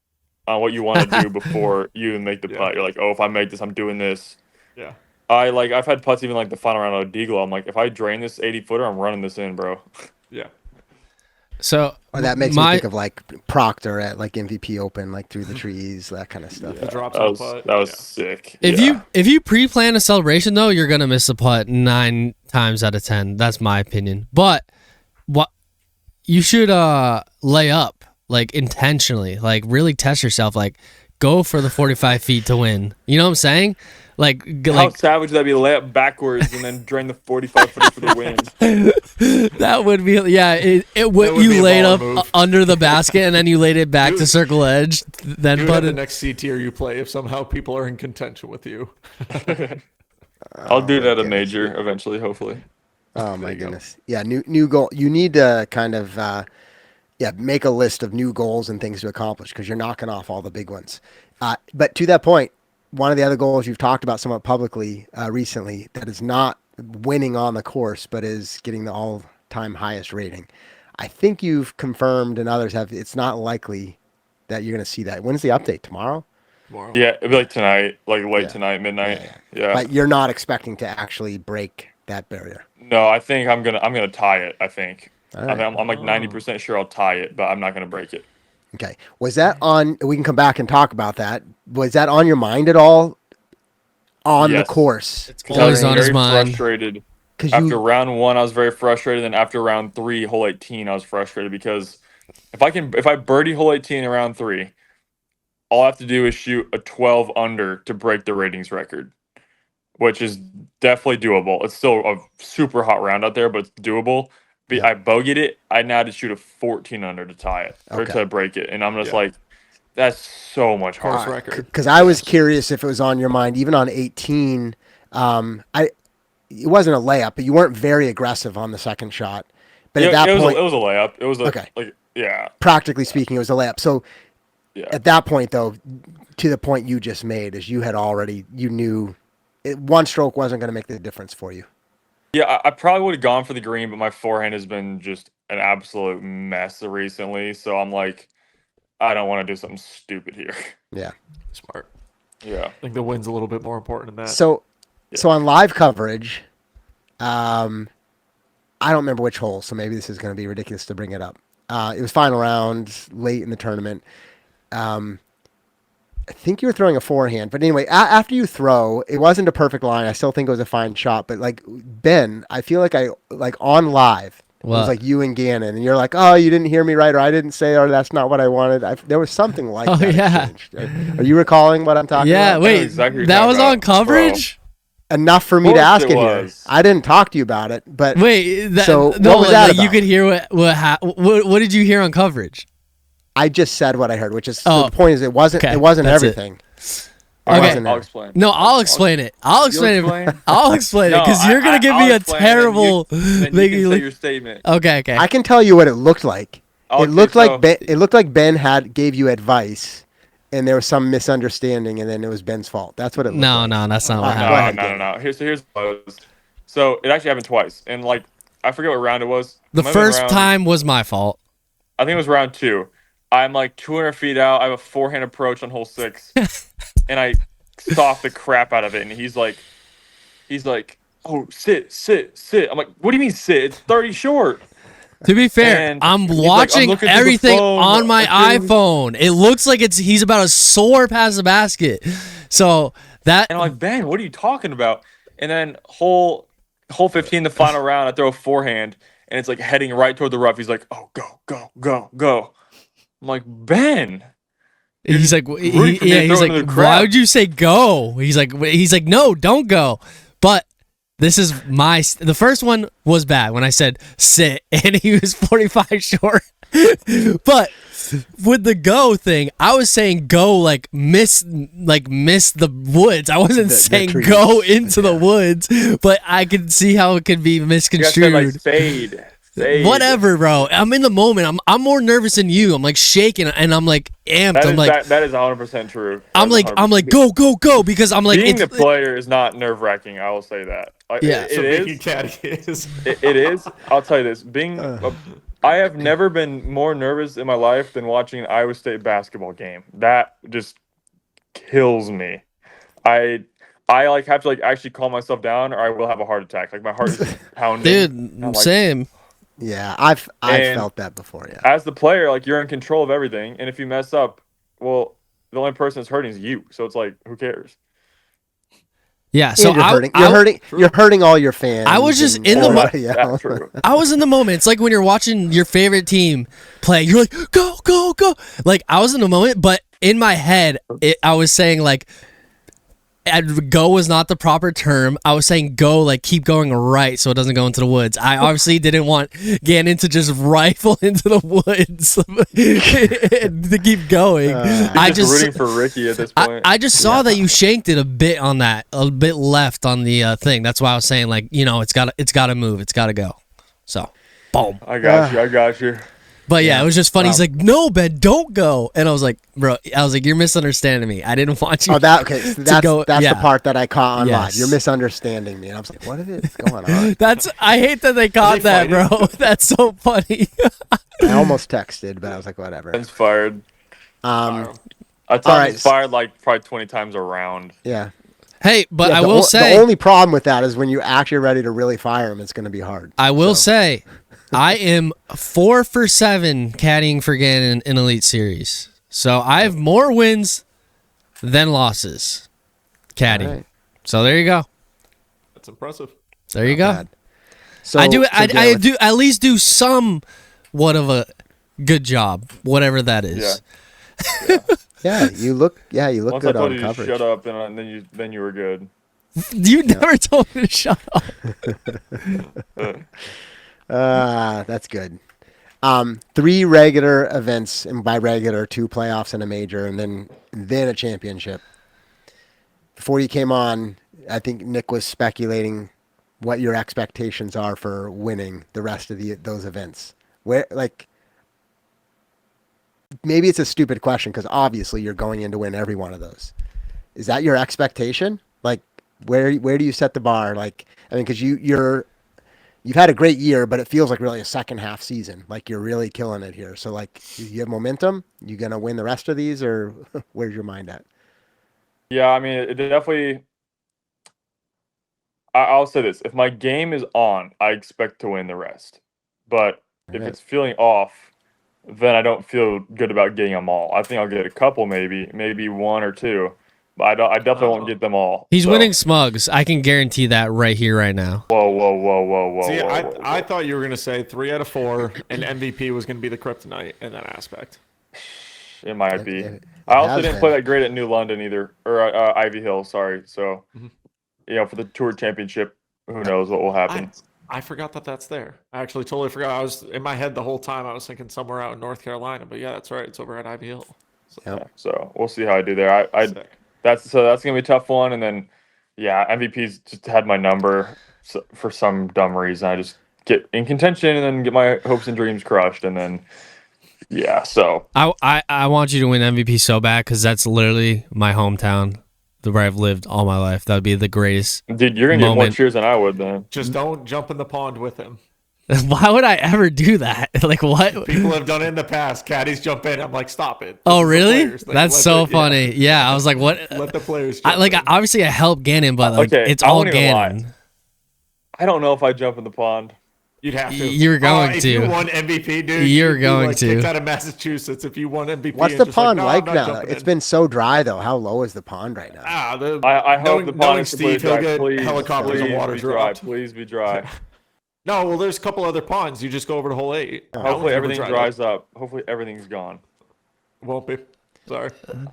on what you want to do before you make the Yeah. putt. You're like, oh, if I make this, I'm doing this. Yeah. I've had putts even like the final round of Deagle. I'm like, if I drain this 80-footer, I'm running this in, bro. Yeah. So Or that makes me think of like Proctor at like MVP Open, like through the trees, that kind of stuff. The drop That shot was putt. that was Yeah. sick. If Yeah. you pre-plan a celebration though, you're gonna miss the putt 9 times out of 10. That's my opinion. But what you should lay up like intentionally, like really test yourself, like go for the 45 feet to win. You know what I'm saying? How savage would that be? Lay up backwards and then drain the 45 footer for the win. That would be, yeah. It would, would be you a laid baller up move. under the basket and then you laid it back to circle edge. Then You put have the it. next C tier you play if somehow people are in contention with you. I'll do it at a goodness. major eventually, hopefully. Oh my you go. goodness. Yeah, new goal. You need to kind of make a list of new goals and things to accomplish because you're knocking off all the big ones. But to that point, one of the other goals you've talked about somewhat publicly recently that is not winning on the course, but is getting the all-time highest rating. I think you've confirmed and others have. It's not likely that you're going to see that. When's the update? Tomorrow? Tomorrow. Yeah, it'd be like tonight, like late Yeah. tonight, midnight. Yeah. Yeah. But you're not expecting to actually break that barrier. No, I think I'm gonna tie it. I think. All I right. mean, I'm like 90% sure I'll tie it, but I'm not gonna break it. Okay. Was that on? We can come back and talk about that. Was that on your mind at all on Yes. the course? It's 'Cause I always was on his very mind. frustrated. Because After you, round 1, I was very frustrated. Then after round 3, hole 18, I was frustrated because if I birdie hole 18 in round 3, all I have to do is shoot a 12 under to break the ratings record, which is definitely doable. It's still a super hot round out there, but it's doable. Yep. I bogeyed it. I now had to shoot a 14 under to tie it or Okay. to break it, and I'm just like, that's so much Course harder. record. Because I was curious if it was on your mind, even on 18. It wasn't a layup, but you weren't very aggressive on the second shot. But at that point, it was a layup. It was a, Okay. like, yeah. practically speaking, it was a layup. So Yeah. at that point, though, to the point you just made, is you knew one stroke wasn't going to make the difference for you. Yeah, I probably would have gone for the green, but my forehand has been just an absolute mess recently. So I'm like, I don't want to do something stupid here. Yeah. Smart. Yeah. I think the win's a little bit more important than that. So on live coverage, I don't remember which hole, so maybe this is going to be ridiculous to bring it up. It was final round, late in the tournament. I think you were throwing a forehand, but anyway, after you throw, it wasn't a perfect line. I still think it was a fine shot, but like Ben, I feel like on live, it was like you and Gannon, and you're like, oh, you didn't hear me right, or I didn't say, or that's not what I wanted. There was something like that. Yeah. Exchanged. Are you recalling what I'm talking Yeah, about? wait, exactly what that you're was talking on about, coverage? Enough for me to Of course ask it it here. was. I didn't talk to you about it, but Wait, So, what no, was that like, you about? could hear what did you hear on coverage? I just said what I heard, which is Oh, the point is it wasn't okay, it wasn't that's it. everything. All Okay. wasn't I'll it? explain. No, I'll explain it. I'll explain explain? it. I'll explain it No, because you're gonna give me I'll a explain, and then terrible. Then you can say your statement. Okay. I can tell you what it looked like. Okay, It looked so- like Ben gave you advice, and there was some misunderstanding, and then it was Ben's fault. That's what it looked No, like. no, that's not what Go happened. ahead, No. Gannon. Here's what it was. So it actually happened twice, and like I forget what round it was. The It might have been first round- time was my fault. I think it was round 2. I'm like 200 feet out. I have a forehand approach on hole 6, and I soft the crap out of it. And he's like, "Oh, sit." I'm like, "What do you mean sit? It's 30 short." To be fair, And I'm he's like, watching I'm looking through the everything phone, on my okay. iPhone. It looks like he's about to soar past the basket. So that And I'm like, "Ben, what are you talking about?" And then hole 15, the final round, I throw a forehand, and it's like heading right toward the rough. He's like, "Oh, go." I'm like, "Ben." he's like, rooting for me to he's throw it like, into the why crowd. would you say go? He's like, no, don't go. But this is the first one was bad when I said sit, and he was 45 short. But with the go thing, I was saying go like miss the woods. I wasn't The saying trees. go into the woods, but I could see how it could be You guys said misconstrued. like fade. Whatever, bro. I'm in the moment. I'm more nervous than you. I'm like shaking and I'm like amped. That I'm is, like that is 100% true. I'm That is like 100%. go because I'm like Being the it's, player is not nerve wracking. I will say that. Like, Yeah. it So is. Mickey Caddy is. It is. I'll tell you this. I have never been more nervous in my life than watching an Iowa State basketball game. That just kills me. I like have to like actually calm myself down, or I will have a heart attack. Like my heart is pounding. dude, I'm like, same. Yeah, I've And- felt that before. Yeah. as the player, like you're in control of everything, and if you mess up, well, the only person that's hurting is you. So it's like, who cares? Yeah, so And you're hurting. I, You're hurting all your fans. I was just and in the mo- everybody else. That's true. I was in the moment. It's like when you're watching your favorite team play, you're like, go. Like, I was in the moment, but in my head, I was saying, like, go was not the proper term. I was saying go, like, keep going right so it doesn't go into the woods. I obviously didn't want Gannon to just rifle into the woods to keep going. I Just just. rooting for Ricky at this point. I just saw that you shanked it a bit on that, a bit left on the thing. That's why I was saying, like, you know, it's got to move, it's got to go. So, boom. I got you. But yeah, it was just funny. Wow. He's like, "No, Ben, don't go." And I was like, "Bro, you're misunderstanding me. I didn't want you." Oh, okay. So that's go- that's yeah. the part that I caught on live. Yes. You're misunderstanding me, and I was like, "What is going on?" I hate that they caught that, bro. That's so funny. I almost texted, but I was like, "Whatever." Ben's fired. Um, I thought right. he's fired like probably 20 times a round. yeah. Hey, but Yeah, I the will o- say, the only problem with that is when you actually ready to really fire him, it's going to be hard. I will say, I am 4 for 7 caddying for Gannon in Elite Series. So I have more wins than losses caddying. All right. So there you go. That's impressive. There you go. Bad. So I do. so I Gareth, do at least do somewhat of a good job, whatever that is. Yeah, you look Once I good told on you coverage. to shut up, and then you were good. You never told me to shut up. That's good. 3 regular events, and by regular, 2 playoffs and a major, and then a championship. Before you came on, I think Nick was speculating what your expectations are for winning the rest of those events. Where, like, maybe it's a stupid question because obviously you're going in to win every one of those. Is that your expectation? Like, where do you set the bar? Like, I mean, because you've had a great year, but it feels like really a second half season. Like you're really killing it here. So like, you have momentum. You gonna win the rest of these, or where's your mind at? Yeah, I mean, it definitely. I'll say this: if my game is on, I expect to win the rest. But if Right. it's feeling off, then I don't feel good about getting them all. I think I'll get a couple, maybe 1 or 2, but I definitely won't get them all. He's So- winning smugs. I can guarantee that right here, right now. Whoa! See, whoa, I whoa, I whoa. thought you were gonna say 3 out of 4, and MVP was gonna be the kryptonite in that aspect. It might be. It I also has didn't been. play that great at New London either, or Ivy Hill. Sorry. So, Mhm. for the Tour Championship, who knows what will happen? I forgot that that's there. I actually totally forgot. I was in my head the whole time. I was thinking somewhere out in North Carolina, but yeah, that's right. It's over at Ivy Hill. So, Yep. Yeah, so we'll see how I do there. I sick. that's gonna be a tough one, and then MVP's just had my number for some dumb reason. I just get in contention and then get my hopes and dreams crushed, and then so I want you to win MVP so bad because that's literally my hometown, where I've lived all my life. That would be the greatest. dude, you're gonna get more Moment. cheers than I would then. Just don't jump in the pond with him. Why would I ever do that? Like what? People have done it in the past. Caddies jump in. I'm like, stop it. This Oh is the really? players' thing. That's Let so the- funny. Yeah, I was like, what? Let the players jump in. Obviously I help Gannon, but like Okay, it's I all won't even lie. Gannon. I don't know if I jump in the pond. You'd have to. You're going if to. you won MVP, dude. You're you'd be, going like, to. kicked out of Massachusetts if you won MVP. What's and the just pond "No, like I'm not now? jumping It's in." been so dry though. How low is the pond right now? I hope knowing, the pond knowing is completely Steve, he'll dry. get Please, helicopters and please water be dry. dropped. Please be dry. No, well, there's a couple other ponds. You just go over to hole 8. That one's Hopefully never everything dried dries up. Hopefully everything's gone. Won't be. Sorry.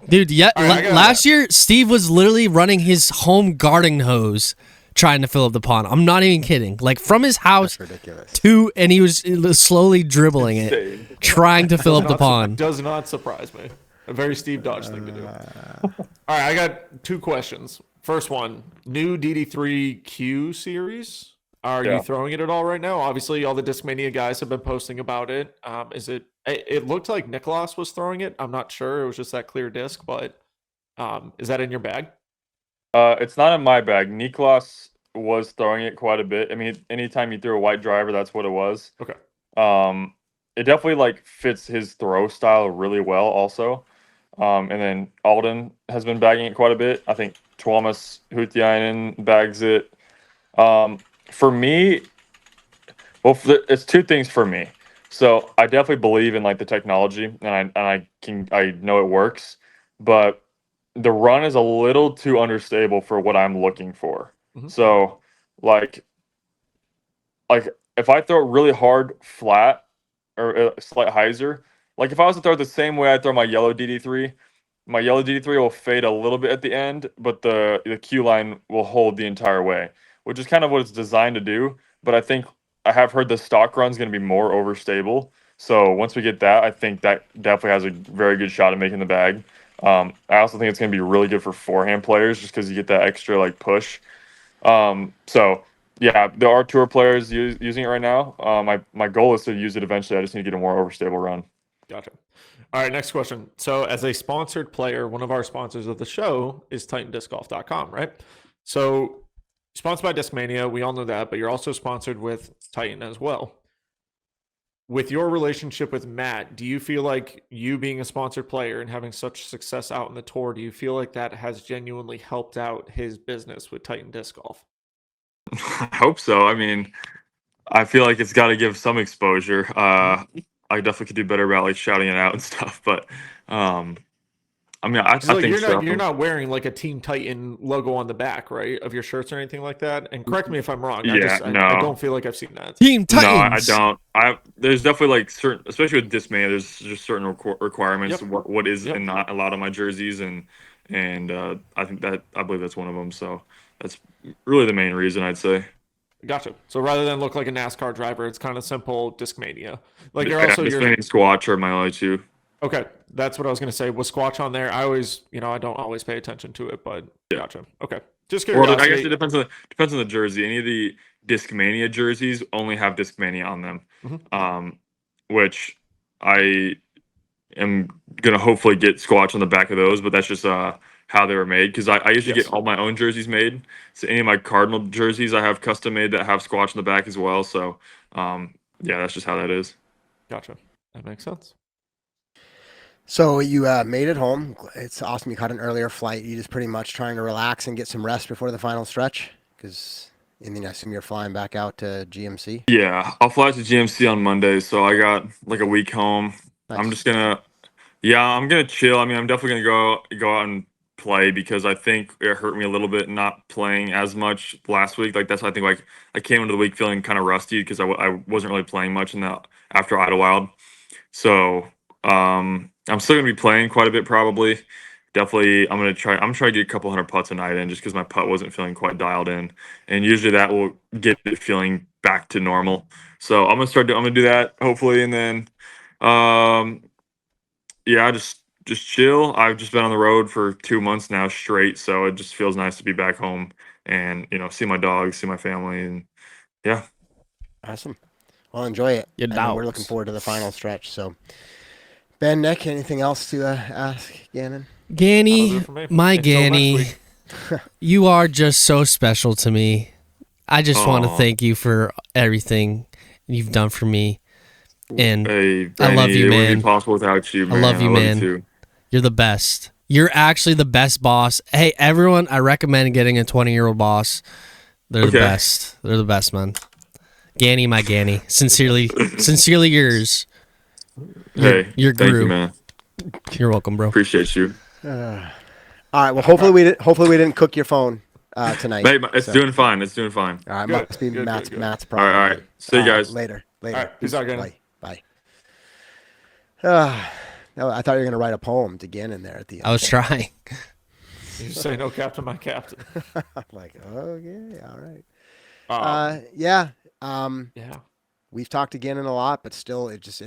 Dude, yeah. All right, I got Last year, Steve was literally running his home garden hose trying to fill up the pond. I'm not even kidding. Like from his house That's ridiculous. and he was slowly dribbling it, Insane. trying to fill up the pond. Does not surprise me. A very Steve Dodge thing to do. All right, I got 2 questions. First one, new DD3Q series. Are Yeah. you throwing it at all right now? Obviously, all the Discmania guys have been posting about it. Is it? It looked like Nicholas was throwing it. I'm not sure. It was just that clear disc, but is that in your bag? It's not in my bag. Niklas was throwing it quite a bit. I mean, anytime you threw a white driver, that's what it was. Okay. It definitely like fits his throw style really well also. And then Alden has been bagging it quite a bit. I think Tuomas Hutiainen bags it. For me, it's 2 things for me. So I definitely believe in like the technology, and I know it works, but the run is a little too understable for what I'm looking for. Mhm. So like if I throw it really hard flat or a slight hyzer, like if I was to throw it the same way I throw my yellow DD3, my yellow DD3 will fade a little bit at the end, but the Q line will hold the entire way, which is kind of what it's designed to do. But I think I have heard the stock run is going to be more overstable. So once we get that, I think that definitely has a very good shot at making the bag. I also think it's going to be really good for forehand players just because you get that extra like push. So yeah, there are tour players using it right now. My goal is to use it eventually. I just need to get a more overstable run. Gotcha. All right, next question. So, as a sponsored player, one of our sponsors of the show is TitanDiscGolf.com, right? So, sponsored by Discmania, we all know that, but you're also sponsored with Titan as well. With your relationship with Matt, do you feel like you being a sponsored player and having such success out in the tour, do you feel like that has genuinely helped out his business with Titan Disc Golf? I hope so. I mean, I feel like it's got to give some exposure. I definitely could do better about like shouting it out and stuff, but I mean, I 'Cause, like, think so. you're not wearing like a Team Titan logo on the back, right, of your shirts or anything like that. And correct me if I'm wrong. Yeah, I no. don't feel like I've seen that. Team No, I Titans. don't. There's definitely like certain, especially with Discmania, there's just certain requirements Yep. what is Yep. and not allowed on my jerseys, and I believe that's one of them. So that's really the main reason I'd say. Gotcha. So rather than look like a NASCAR driver, it's kind of simple Discmania. Like you're Yeah, also Discmania your and Squatch are my only two. okay. That's what I was gonna say. Was Squatch on there? I always, I don't always pay attention to it, but gotcha. Okay. Just Or curiosity. I guess it depends on the jersey. Any of the Discmania jerseys only have Discmania on them, Mhm. which I am gonna hopefully get Squatch on the back of those, but that's just how they were made. Because I usually Yes. get all my own jerseys made. So any of my Cardinal jerseys I have custom made that have Squatch on the back as well. So yeah, that's just how that is. Gotcha. That makes sense. So you made it home. It's awesome. You caught an earlier flight. You just pretty much trying to relax and get some rest before the final stretch? Because I assume you're flying back out to GMC. Yeah, I'll fly to GMC on Monday, so I got like a week home. Nice. I'm gonna chill. I mean, I'm definitely gonna go out and play because I think it hurt me a little bit not playing as much last week. Like that's why I think like I came into the week feeling kind of rusty because I wasn't really playing much in that after Idlewild. So I'm still gonna be playing quite a bit probably. Definitely, I'm trying to get a couple hundred putts a night in just because my putt wasn't feeling quite dialed in, and usually that will get it feeling back to normal. So I'm gonna do that hopefully, and then um yeah, just chill. I've just been on the road for 2 months now straight, so it just feels nice to be back home and see my dogs, see my family, and yeah. Awesome. Well, enjoy it. Your And we're looking dogs. forward to the final stretch. So, Ben, Nick, anything else to ask Gannon? That'll do Ganny, it for me. my Until next Ganny, week. you are just so special to me. I just want to Aw. thank you for everything you've done for me. And Hey, I love Benny, you, it wouldn't man. be possible without you, I man. love you, man. too. You're the best. You're actually the best boss. Hey, everyone, I recommend getting a 20-year-old boss. They're the Okay. best. They're the best, man. Ganny, my Ganny. Sincerely yours. Hey, your thank guru. you, man. You're welcome, bro. Appreciate you. All right. Well, hopefully we didn't cook your phone tonight. Hey, it's So- doing fine. It's doing fine. All right. Good, Must be good, Matt's good. Matt's All problem. right, all right. See you guys. Later. All right, peace out, Gannon. Bye. No, I thought you were gonna write a poem to Gannon there at the end. I was trying. You say no captain, my captain. I'm like, okay, all right. Yeah. Yeah. We've talked to Gannon a lot, but still, it's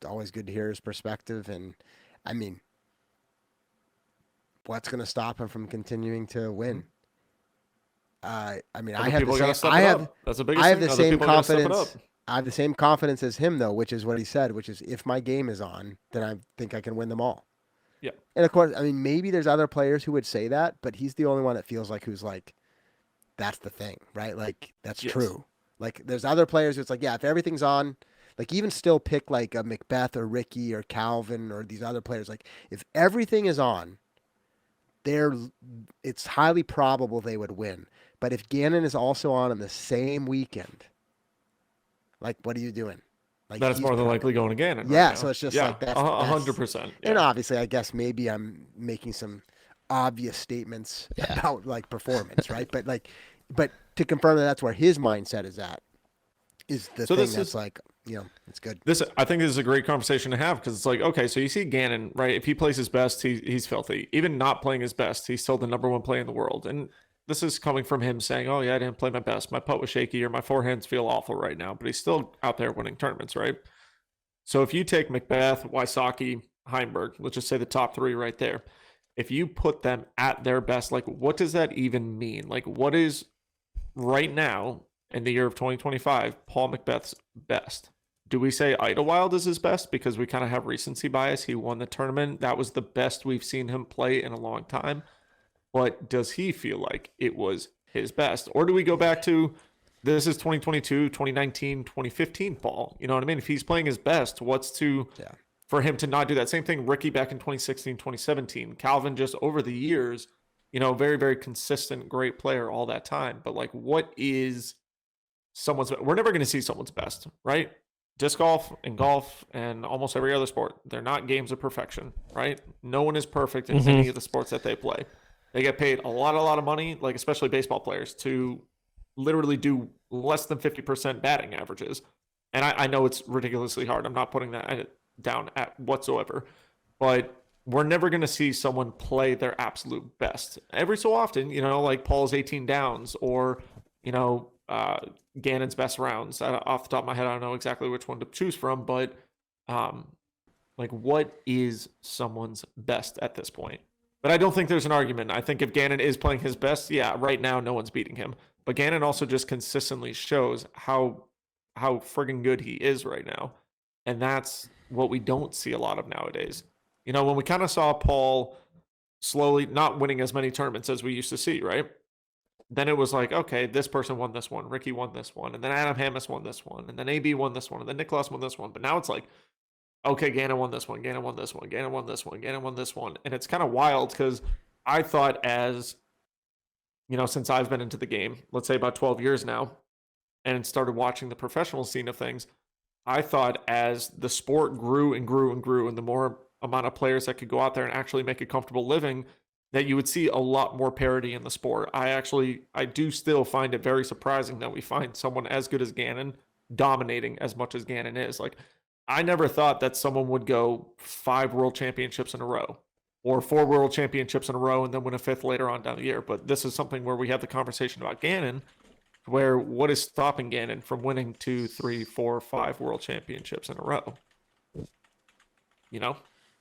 always good to hear his perspective. And I mean, what's going to stop him from continuing to win? I mean, I Other have people the gotta same. step it up. That's the biggest I have thing. the Other same people gotta step it confidence. up. I have the same confidence as him, though, which is what he said, which is if my game is on, then I think I can win them all. Yeah. And of course, I mean, maybe there's other players who would say that, but he's the only one that feels like who's like, that's the thing, right? Like that's Yes. true. Like there's other players who it's like, yeah, if everything's on, like even still pick like a Macbeth or Ricky or Calvin or these other players. Like if everything is on, it's highly probable they would win. But if Gannon is also on the same weekend, like what are you doing? Like That's he's more than pro- likely going to Gannon. Yeah, right now. so it's just yeah, like that's 100%. And Yeah. obviously, I guess maybe I'm making some obvious statements about like performance, right? But to confirm that that's where his mindset is at is the So thing this that's is- like, it's good. I think this is a great conversation to have because it's like, okay, so you see Gannon, right? If he plays his best, he's filthy. Even not playing his best, he's still the number one player in the world. And this is coming from him saying, oh, yeah, I didn't play my best. My putt was shaky or my forehands feel awful right now. But he's still out there winning tournaments, right? So if you take Macbeth, Wysocki, Heimberg, let's just say the top three right there. If you put them at their best, like what does that even mean? Like what is right now in the year of 2025, Paul Macbeth's best? Do we say Idlewild is his best because we kind of have recency bias? He won the tournament. That was the best we've seen him play in a long time. But does he feel like it was his best? Or do we go back to this is 2022, 2019, 2015 Paul? You know what I mean? If he's playing his best, what's to for him to not do that? Same thing, Ricky back in 2016, 2017. Calvin just over the years, very, very consistent, great player all that time. But like, what is someone's? We're never going to see someone's best, right? disc golf and golf and almost every other sport, they're not games of perfection, right? No one is perfect in any of the sports that they play. They get paid a lot of money, like especially baseball players, to literally do less than 50% batting averages. And I know it's ridiculously hard. I'm not putting that down at whatsoever. But we're never going to see someone play their absolute best. Every so often, like Paul's 18 downs or, Gannon's best rounds. Off the top of my head, I don't know exactly which one to choose from, but like what is someone's best at this point? But I don't think there's an argument. I think if Gannon is playing his best, yeah, right now no one's beating him. But Gannon also just consistently shows how friggin' good he is right now. And that's what we don't see a lot of nowadays. When we kind of saw Paul slowly not winning as many tournaments as we used to see, right? Then it was like, okay, this person won this one, Ricky won this one, and then Adam Hammis won this one, and then AB won this one, and then Nicholas won this one. But now it's like, okay, Gannon won this one, Gannon won this one, Gannon won this one, Gannon won this one. And it's kind of wild because I thought since I've been into the game, let's say about 12 years now, and started watching the professional scene of things, I thought as the sport grew and grew and grew, and the more amount of players that could go out there and actually make a comfortable living, that you would see a lot more parity in the sport. I do still find it very surprising that we find someone as good as Gannon dominating as much as Gannon is. Like, I never thought that someone would go 5 world championships in a row or 4 world championships in a row and then win a 5th later on down the year. But this is something where we have the conversation about Gannon, where what is stopping Gannon from winning 2, 3, 4, 5 world championships in a row?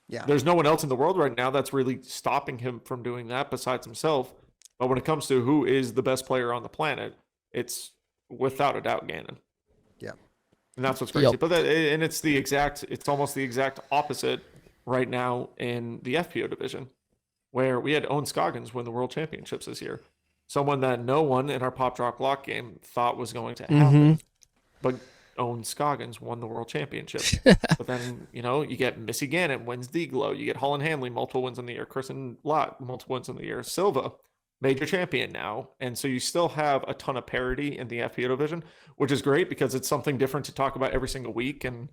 Yeah. There's no one else in the world right now that's really stopping him from doing that besides himself. But when it comes to who is the best player on the planet, it's without a doubt Gannon. Yeah. And that's what's crazy. Yep. But it's almost the exact opposite right now in the FPO division, where we had Owen Scoggins win the world championships this year. Someone that no one in our pop drop lock game thought was going to happen. But Owen Scoggins won the world championship. But then, you get Missy Gannon wins D-Glow. You get Holland Hanley, multiple wins in the year. Kristen Lott, multiple wins in the year. Silva, major champion now. And so you still have a ton of parity in the FPO division, which is great because it's something different to talk about every single week. And,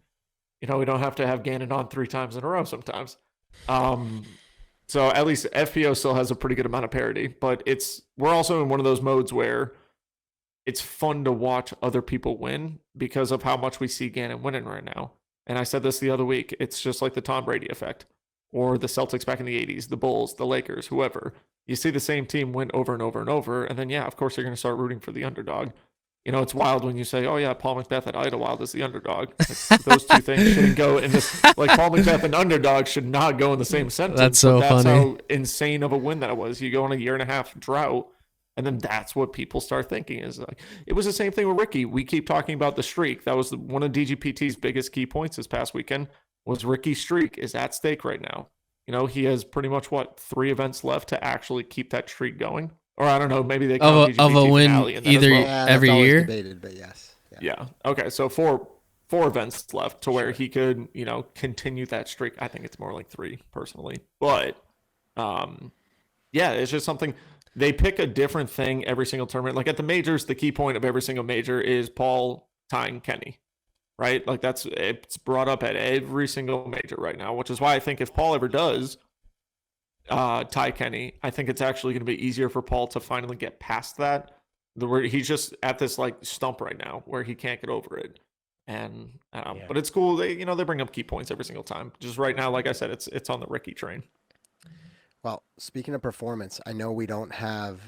we don't have to have Gannon on 3 times in a row sometimes. So at least FPO still has a pretty good amount of parity. But we're also in one of those modes where it's fun to watch other people win because of how much we see Gannon winning right now. And I said this the other week. It's just like the Tom Brady effect or the Celtics back in the 80s, the Bulls, the Lakers, whoever. You see the same team win over and over and over. And then, yeah, of course, you're going to start rooting for the underdog. It's wild when you say, oh, yeah, Paul McBeth at Idlewild is the underdog. Like, those two things shouldn't go in this. Like, Paul McBeth and underdog should not go in the same sentence. That's so that's funny. how insane of a win that was. You go on a 1.5-year drought. And then that's what people start thinking is like, it was the same thing with Ricky. We keep talking about the streak. That was one of DGPT's biggest key points this past weekend was Ricky's streak is at stake right now. He has pretty much 3 events left to actually keep that streak going. Or I don't know, maybe they count of a win either every that's always year. debated, but yes. Yeah. Okay. So 4 events left to where he could, continue that streak. I think it's more like 3 personally, but yeah, it's just something. They pick a different thing every single tournament. Like at the majors, the key point of every single major is Paul tying Kenny, right? Like it's brought up at every single major right now, which is why I think if Paul ever does tie Kenny, I think it's actually going to be easier for Paul to finally get past that. Where he's just at this like stump right now where he can't get over it. And but it's cool. They bring up key points every single time. Just right now, like I said, it's on the Ricky train. Well, speaking of performance, I know we don't have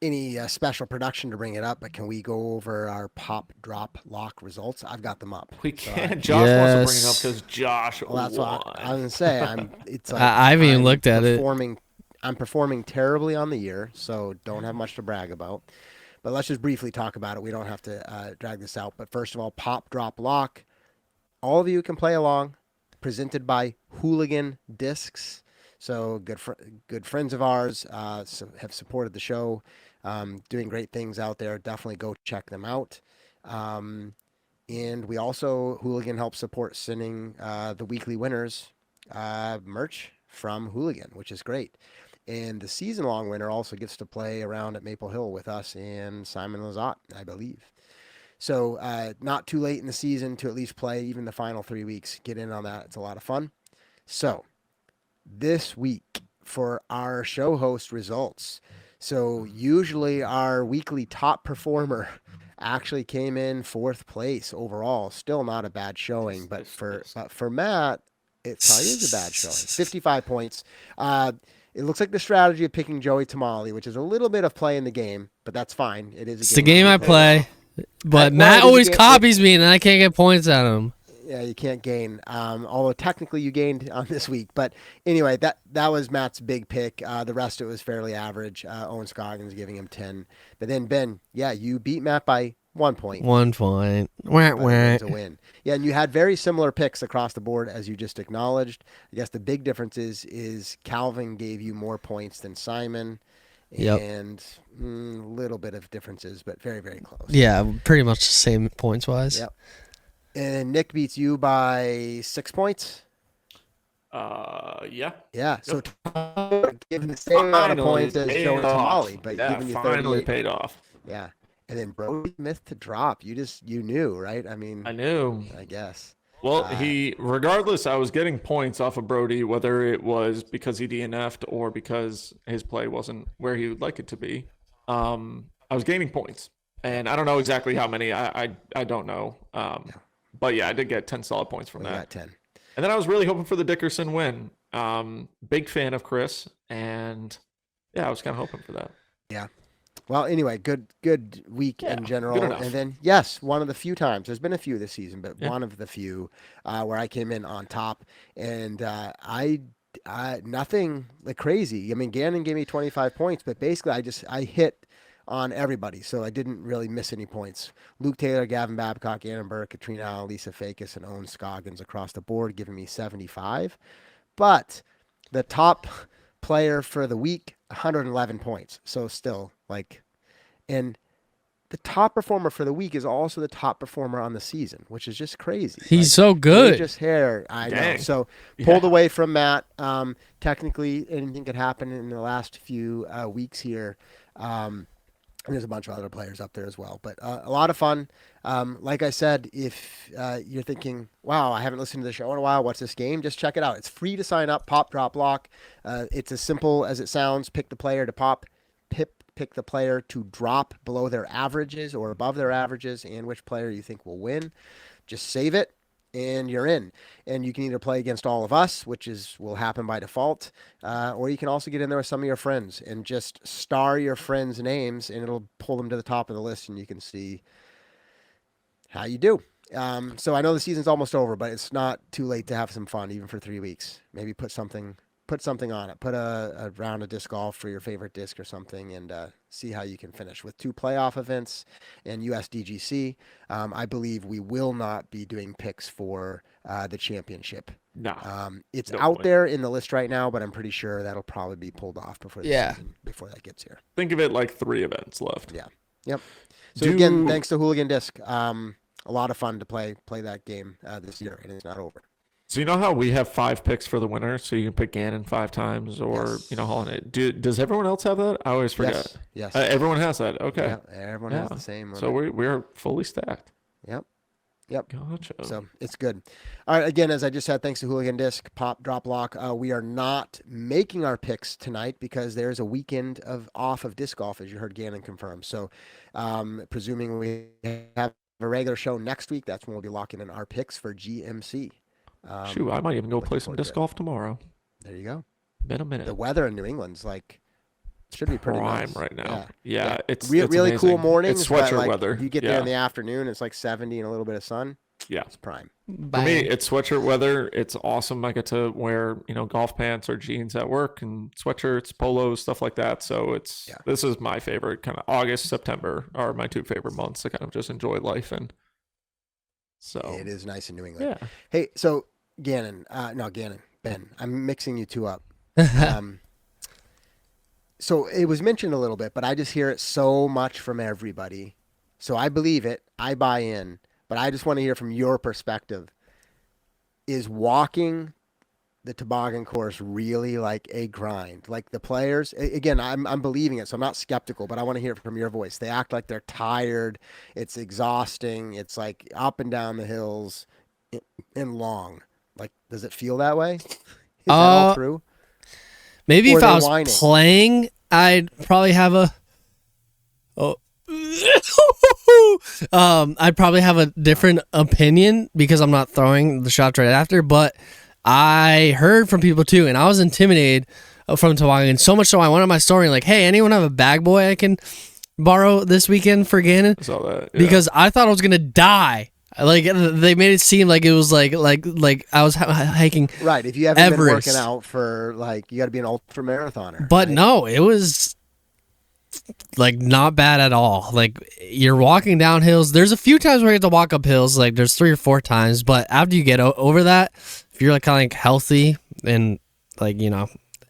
any special production to bring it up, but can we go over our pop drop lock results? I've got them up. We can't. Josh wants to bring it up because Josh Well, that's won. what I was gonna say. I haven't even looked at it. I'm performing terribly on the year, so don't have much to brag about. But let's just briefly talk about it. We don't have to drag this out. But first of all, pop drop lock. All of you can play along. Presented by Hooligan Discs. So good friends of ours have supported the show, doing great things out there. Definitely go check them out. And we also, Hooligan helps support sending the weekly winners merch from Hooligan, which is great. And the season-long winner also gets to play around at Maple Hill with us and Simon Lizotte, I believe. So not too late in the season to at least play even the final 3 weeks. Get in on that. It's a lot of fun. So this week for our show host results. So usually our weekly top performer actually came in 4th place overall. Still not a bad showing, but for Matt, it probably is a bad showing. 55 points. It looks like the strategy of picking Joey Tamale, which is a little bit of play in the game, but that's fine. It is It's the game I play. But Well, Matt it is a always game- copies me, and then I can't get points out of him. Yeah, you can't gain. Although technically you gained on this week. But anyway, that was Matt's big pick. The rest of it was fairly average. Owen Scoggins giving him 10. But then Ben, yeah, you beat Matt by 1 point. 1 point. Wah, But wah. it's a win. Yeah, and you had very similar picks across the board, as you just acknowledged. I guess the big difference is Calvin gave you more points than Simon, Yep. and a little bit of differences, but very, very close. Yeah, pretty much the same points wise. Yep. And Nick beats you by 6 points. Yeah. Yeah, so given the same amount of points as Paid Joey off. Tamale, but Yeah, giving you finally 38. paid off. Yeah, and then Brody missed to drop. You knew, right? I mean, I knew. I guess. Well, regardless, I was getting points off of Brody, whether it was because he DNF'd or because his play wasn't where he would like it to be. I was gaining points, and I don't know exactly how many. I don't know. But yeah, I did get 10 solid points from We got that. 10. And then I was really hoping for the Dickerson win. Big fan of Chris, and yeah, I was kind of hoping for that. Well, anyway, good week Yeah, in good general. enough. And then, yes, one of the few times, there's been a few this season, but Yeah. one of the few where I came in on top. And I nothing like crazy. I mean, Gannon gave me 25 points, but basically I hit on everybody. So I didn't really miss any points. Luke Taylor, Gavin Babcock, Ganon Burr, Katrina Allen, Lisa Fakis, and Owen Scoggins across the board, giving me 75. But the top player for the week, 111 points. So still and the top performer for the week is also the top performer on the season, which is just crazy. He's so good. Just hair, I know. Dang. So pulled Yeah. away from Matt. Technically, anything could happen in the last few weeks here. And there's a bunch of other players up there as well, but a lot of fun. Like I said, if you're thinking, wow, I haven't listened to the show in a while, what's this game? Just check it out. It's free to sign up, pop, drop, lock. It's as simple as it sounds. Pick the player to pop, pick the player to drop below their averages or above their averages, and which player you think will win. Just save it, and you're in. And you can either play against all of us, which will happen by default, or you can also get in there with some of your friends and just star your friends' names, and it'll pull them to the top of the list, and you can see how you do. So I know the season's almost over, but it's not too late to have some fun, even for 3 weeks. Maybe put something on it. Put a round of disc golf for your favorite disc or something, and see how you can finish with 2 playoff events and USDGC. I believe we will not be doing picks for the championship. No. It's No out point. there in the list right now, but I'm pretty sure that'll probably be pulled off before the season, before that gets here. Think of it like 3 events left. Yeah. Yep. So again, thanks to Hooligan Disc. A lot of fun to play that game this year, and it's not over. So you know how we have 5 picks for the winner, so you can pick Gannon 5 times, or Yes. Holiday. Does everyone else have that? I always forget. Yes. Everyone has that. Okay. Yeah, everyone has the same one. So we're fully stacked. Yep. Gotcha. So it's good. All right. Again, as I just said, thanks to Hooligan Disc, Pop, Drop, Lock. We are not making our picks tonight because there's a weekend off of disc golf, as you heard Gannon confirm. So, presuming we have a regular show next week, that's when we'll be locking in our picks for GMC. Shoot, I might even go looking play some forward to disc it. golf tomorrow. There you go. Been a minute. The weather in New England's should be pretty Prime nice right now. Yeah. Yeah, it's really amazing. cool mornings. It's but, sweatshirt weather. You get there in the afternoon, it's like 70 and a little bit of sun. Yeah. It's prime. For me, it's sweatshirt weather. It's awesome. I get to wear, golf pants or jeans at work, and sweatshirts, polos, stuff like that. So this is my favorite kind of August, September are my 2 favorite months to kind of just enjoy life in. So It is nice in New England. yeah. Hey, so Gannon, Ben, I'm mixing you two up. So it was mentioned a little bit, but I just hear it so much from everybody. So I believe it. I buy in, but I just want to hear from your perspective. Is walking the toboggan course really like a grind. Like the players, again, I'm believing it, so I'm not skeptical, but I want to hear it from your voice. They act like they're tired. It's exhausting. It's like up and down the hills and long. Like, does it feel that way? Is that all true? Maybe Or if are I they was whining? playing, I'd probably have a. Oh. I'd probably have a different opinion because I'm not throwing the shots right after, but I heard from people too, and I was intimidated from toboggan so much so I went on my story like, hey, anyone have a bag boy I can borrow this weekend for Gannon? I saw that. Yeah. Because I thought I was gonna die. Like they made it seem like it was like I was hiking, Right. If you haven't Everest. been working out for like, you got to be an ultra marathoner. but right? no, it was like not bad at all. Like you're walking down hills. There's a few times where you have to walk up hills. Like there's 3 or 4 times, but after you get over that, if you're like kind of like healthy and like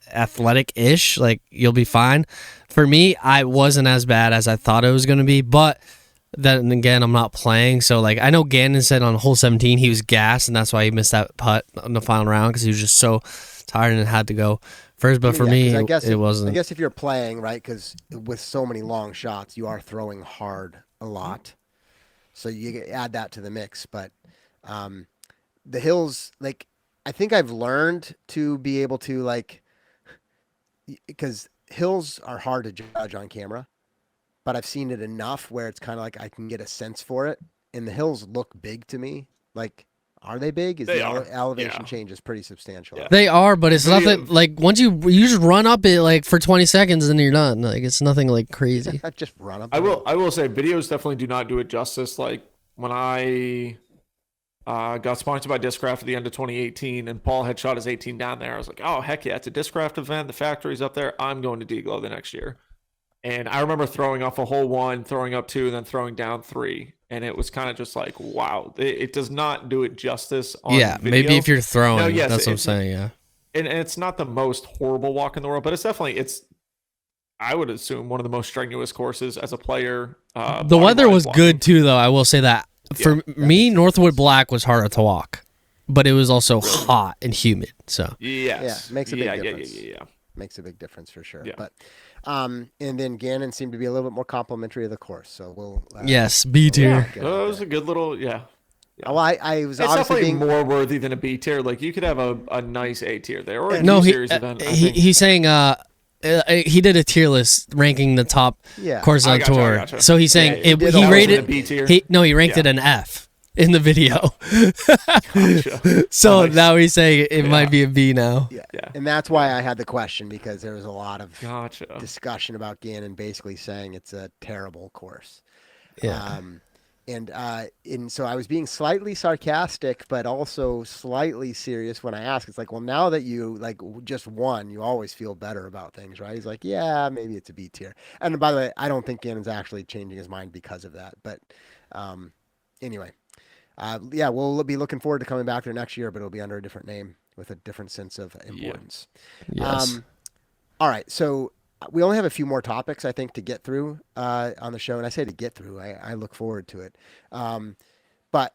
athletic-ish, like you'll be fine. For me, I wasn't as bad as I thought it was gonna be, but then again, I'm not playing, so like I know Gannon said on hole 17 he was gassed, and that's why he missed that putt in the final round because he was just so tired and had to go first. But for me, 'cause I guess it wasn't. I guess if you're playing, right, because with so many long shots, you are throwing hard a lot, so you add that to the mix. But the hills, like, I think I've learned to be able to like, because hills are hard to judge on camera, but I've seen it enough where it's kind of like I can get a sense for it, and the hills look big to me. Like, are they big? Is They the are, elevation yeah. change is pretty substantial? Yeah. They are, but it's Video- nothing like once you just run up it like for 20 seconds and you're done. Like it's nothing like crazy. I just run up. I will say videos definitely do not do it justice. Like when I got sponsored by Discraft at the end of 2018 and Paul had shot his 18 down there, I was like, oh heck yeah, it's a Discraft event, the factory's up there, I'm going to D-Glow the next year. And I remember throwing off a hole 1, throwing up 2, and then throwing down 3, and it was kind of just like, wow, it does not do it justice on Yeah, video. maybe if you're throwing, No, yes, that's what I'm it's- saying. Yeah, and it's not the most horrible walk in the world, but it's definitely, I would assume, one of the most strenuous courses as a player. the weather was body-wise good too, though. I will say that for me, Northwood Black was harder to walk, but it was also hot and humid. So walking. Yes. Yeah, makes a big yeah, difference. Yeah. Makes a big difference for sure. Yeah. But and then Gannon seemed to be a little bit more complimentary of the course, so we'll yes, B tier. get It was there. a good little, Well, I was It's obviously definitely being more worthy than a B tier. Like you could have a nice A tier there or a No, G he series event. I he think. he's saying he did a tier list ranking the top Yeah. courses I on gotcha, I tour. gotcha. So he's saying Yeah, he did he all rated in a B tier? he ranked it Yeah. an F in the video. Gotcha. So Nice. now he's saying it might Yeah. be a B now. Yeah. Yeah. And that's why I had the question, because there was a lot of Gotcha. discussion about Gannon basically saying it's a terrible course. Yeah. And so I was being slightly sarcastic, but also slightly serious when I asked. It's like, well, now that you like just won, you always feel better about things, right? He's like, yeah, maybe it's a B tier. And by the way, I don't think Gannon's actually changing his mind because of that. But anyway, yeah, we'll be looking forward to coming back there next year, but it'll be under a different name with a different sense of importance. Yes. All right, so we only have a few more topics, I think, to get through on the show. And I say to get through, I look forward to it. But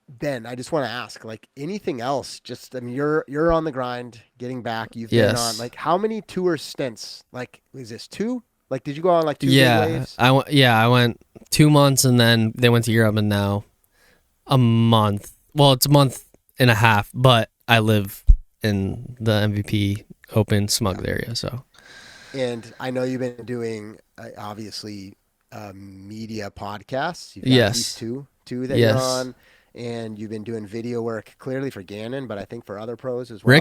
Ben, I just want to ask, like, anything else? Just, I mean, you're on the grind, getting back. You've been Yes. on, like, how many tour stints? Like, is this 2? Like, did you go on like 2 big Yeah. waves? I went 2 months and then they went to Europe and now a month. Well, it's a month and a half, but I live in the MVP Open Smug area, so. And I know you've been doing, obviously, media podcasts. You've got Yes. at least two that Yes. you're on. And you've been doing video work clearly for Gannon, but I think for other pros as well.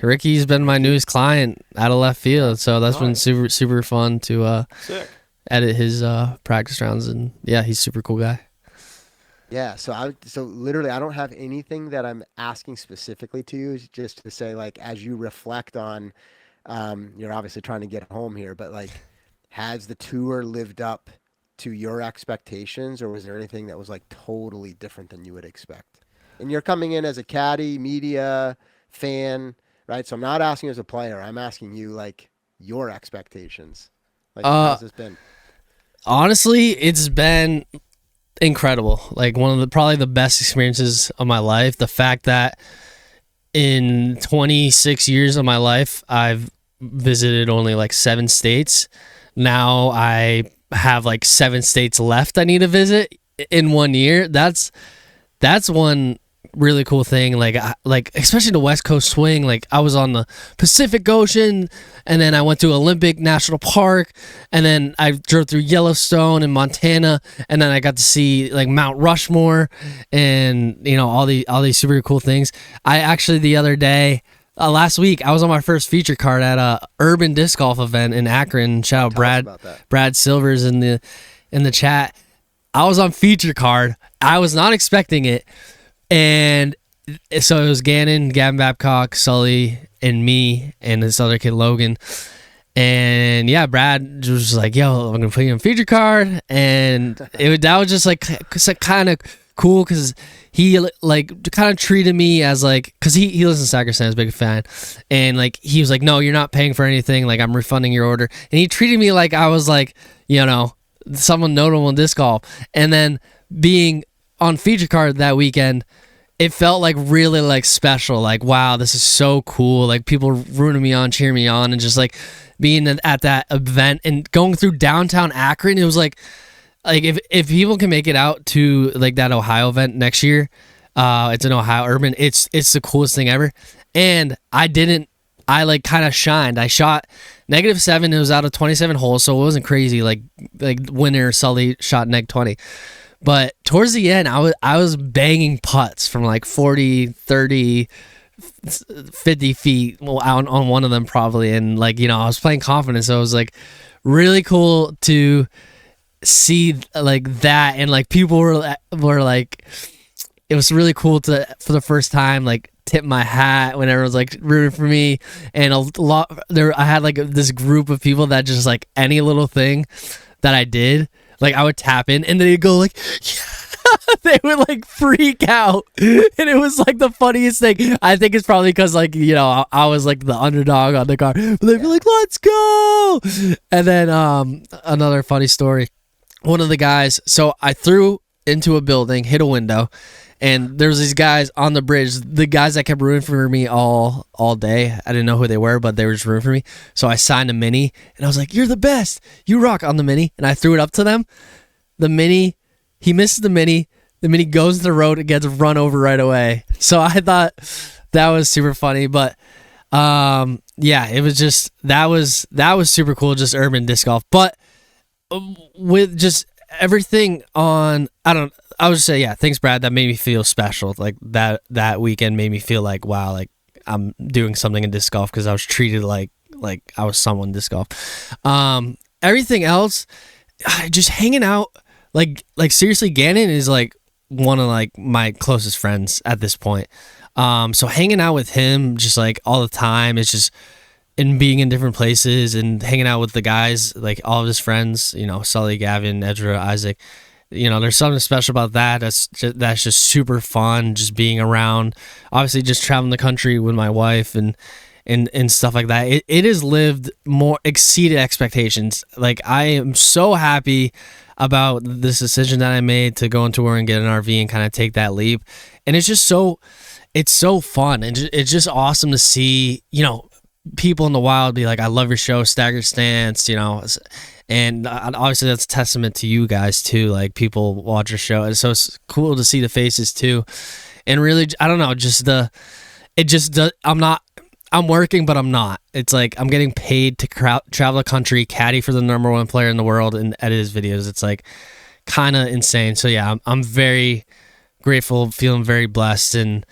Ricky's been my newest client out of left field, so that's been Nice. super fun to Sick. edit his practice rounds, and yeah, he's a super cool guy. Yeah, so literally I don't have anything that I'm asking specifically to you, it's just to say, like, as you reflect on, you're obviously trying to get home here, but like, has the tour lived up to your expectations, or was there anything that was like totally different than you would expect? And you're coming in as a caddy, media, fan, right? So I'm not asking you as a player, I'm asking you like your expectations. Like, how's this been? Honestly, it's been incredible. Like one of the probably the best experiences of my life. The fact that in 26 years of my life, I've visited only like 7 states. Now I have like 7 states left I need to visit in 1 year. That's one really cool thing. Like especially the West Coast swing. Like I was on the Pacific Ocean, and then I went to Olympic National Park, and then I drove through Yellowstone and Montana, and then I got to see like Mount Rushmore, and you know all these super cool things. I actually the other day. Last week, I was on my first feature card at a urban disc golf event in Akron. Shout out Brad Silvers in the chat. I was on feature card. I was not expecting it, and so it was Gannon, Gavin Babcock, Sully, and me, and this other kid Logan. And yeah, Brad was just like, "Yo, I'm gonna put you on feature card," and that was just like kind of cool because he like kind of treated me as like, because he listens to Sackerson, is a big fan, and like he was like, "No, you're not paying for anything, like I'm refunding your order," and he treated me like I was like, you know, someone notable in disc golf. And then being on feature card that weekend, it felt like really like special, like wow, this is so cool, like people rooting me on, cheering me on, and just like being at that event and going through downtown Akron. It was like if people can make it out to like that Ohio event next year, it's an Ohio Urban. It's the coolest thing ever. And I like kind of shined. I shot -7. It was out of 27 holes, so it wasn't crazy. Like winner Sully shot -20. But towards the end, I was banging putts from like 40, 30, 50 feet out on one of them probably. And like, you know, I was playing confidence. So it was like really cool to see like that, and like people were like, it was really cool to for the first time like tip my hat when everyone's like rooting for me. And a lot there, I had like this group of people that just like any little thing that I did, like I would tap in and they'd go like, yeah! They would like freak out, and it was like the funniest thing. I think it's probably because like, you know, I was like the underdog on the car, but they'd be like, let's go. And then another funny story, one of the guys, so I threw into a building, hit a window, and there was these guys on the bridge, the guys that kept rooting for me all day. I didn't know who they were, but they were just rooting for me. So I signed a mini, and I was like, you're the best, you rock, on the mini. And I threw it up to them. The mini, he misses the mini goes to the road and gets run over right away. So I thought that was super funny. But yeah, it was just, that was super cool, just urban disc golf. But with just everything on, I would say, yeah, thanks Brad, that made me feel special. Like that weekend made me feel like, wow, like I'm doing something in disc golf, because I was treated like I was someone in disc golf. Everything else, just hanging out, like seriously, Gannon is like one of like my closest friends at this point. So hanging out with him just like all the time, it's just, and being in different places and hanging out with the guys, like all of his friends, you know, Sully, Gavin, Edra, Isaac, you know, there's something special about that. That's just super fun, just being around, obviously just traveling the country with my wife and stuff like that. It has lived more, exceeded expectations. Like I am so happy about this decision that I made to go on tour and get an RV and kind of take that leap. And it's just so, it's so fun. And it's just awesome to see, you know, people in the wild be like, I love your show, Staggered Stance, you know, and obviously that's a testament to you guys too. Like people watch your show, and so it's cool to see the faces too. And really, I don't know, I'm working, but I'm not. It's like I'm getting paid to travel the country, caddy for the #1 player in the world, and edit his videos. It's like kind of insane. So yeah, I'm very grateful, feeling very blessed, and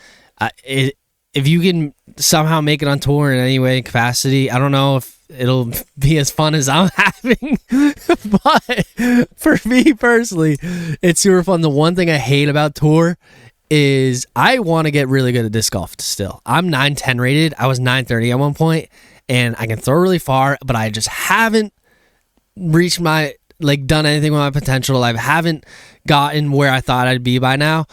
if you can somehow make it on tour in any way, capacity, I don't know if it'll be as fun as I'm having, but for me personally, it's super fun. The one thing I hate about tour is I want to get really good at disc golf still. I'm 910 rated. I was 930 at one point, and I can throw really far, but I just haven't reached my, like, done anything with my potential. I haven't gotten where I thought I'd be by now.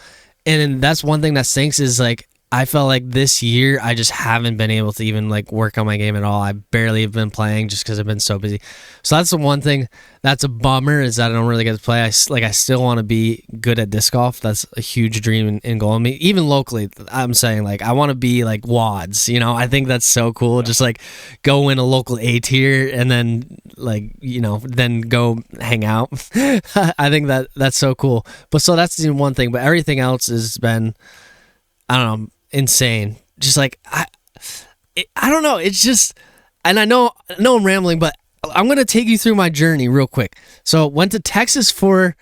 And that's one thing that stinks is, like, I felt like this year I just haven't been able to even like work on my game at all. I barely have been playing just because I've been so busy. So that's the one thing that's a bummer, is that I don't really get to play. I still want to be good at disc golf. That's a huge dream in goal. I mean, even locally, I'm saying like I want to be like Wads. You know, I think that's so cool. Just like go win a local A tier and then like, you know, then go hang out. I think that's so cool. But so that's the one thing. But everything else has been, I don't know, insane. Just like I don't know. It's just, and I know I'm rambling, but I'm gonna take you through my journey real quick. So went to Texas for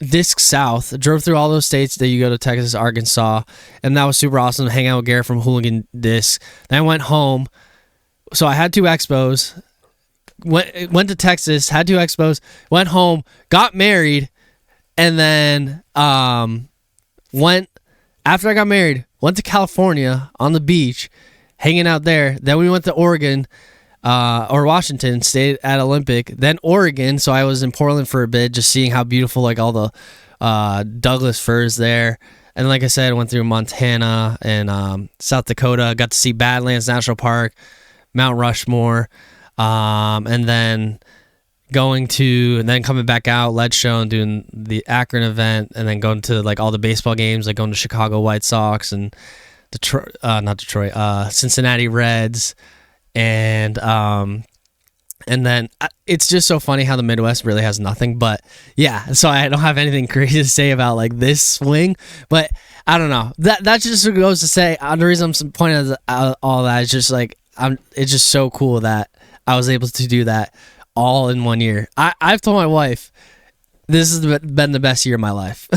Disc South. Drove through all those states that you go to, Texas, Arkansas, and that was super awesome to hang out with Garrett from Hooligan Disc. Then I went home. So I had 2 expos. Went to Texas, had 2 expos. Went home, got married, and then went. After I got married, went to California on the beach, hanging out there. Then we went to Oregon or Washington, stayed at Olympic. Then Oregon, so I was in Portland for a bit, just seeing how beautiful like all the Douglas firs there. And like I said, I went through Montana and South Dakota. Got to see Badlands National Park, Mount Rushmore, and then coming back out, Lead Show, and doing the Akron event, and then going to like all the baseball games, like going to Chicago White Sox and Cincinnati Reds, and then it's just so funny how the Midwest really has nothing. But yeah, so I don't have anything crazy to say about like this swing, but I don't know. That just goes to say the reason I'm pointing out all that is just like it's just so cool that I was able to do that all in 1 year. I've told my wife this has been the best year of my life.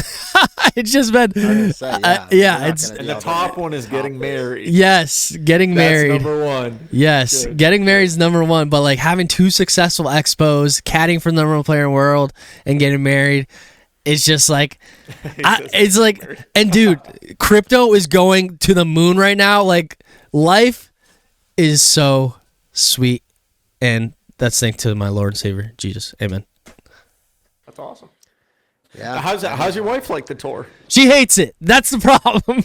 It's just been it's and the top one is getting married. Yes, getting married. That's number 1. Yes, good. Getting married is number 1, but like having 2 successful expos, caddying for the number 1 player in the world, and getting married, it's just like it's like, and dude, crypto is going to the moon right now. Like life is so sweet, and that's thanks to my Lord and Savior, Jesus. Amen. That's awesome. Yeah. How's your wife like the tour? She hates it. That's the problem.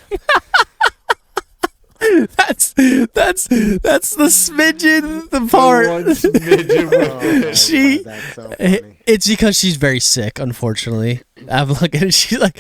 that's the smidgen, the part. One smidgen with That's so funny. It's because she's very sick, unfortunately. I'm looking at she's like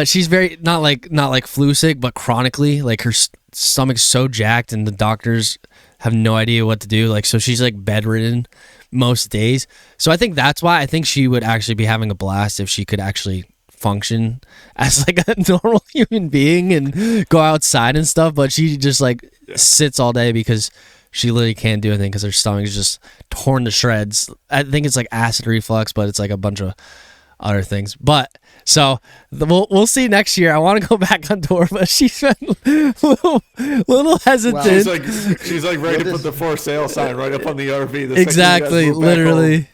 she's very not like flu sick, but chronically, like her stomach's so jacked and the doctors have no idea what to do. Like, so she's like bedridden most days. So I think that's why I think she would actually be having a blast if she could actually function as like a normal human being and go outside and stuff. But she just like sits all day because she literally can't do anything because her stomach is just torn to shreds. I think it's like acid reflux, but it's like a bunch of other things. But so we'll see next year. I want to go back on tour, but she's been little hesitant. Well, she's like ready to put the for sale sign right up on the RV. The exactly, literally.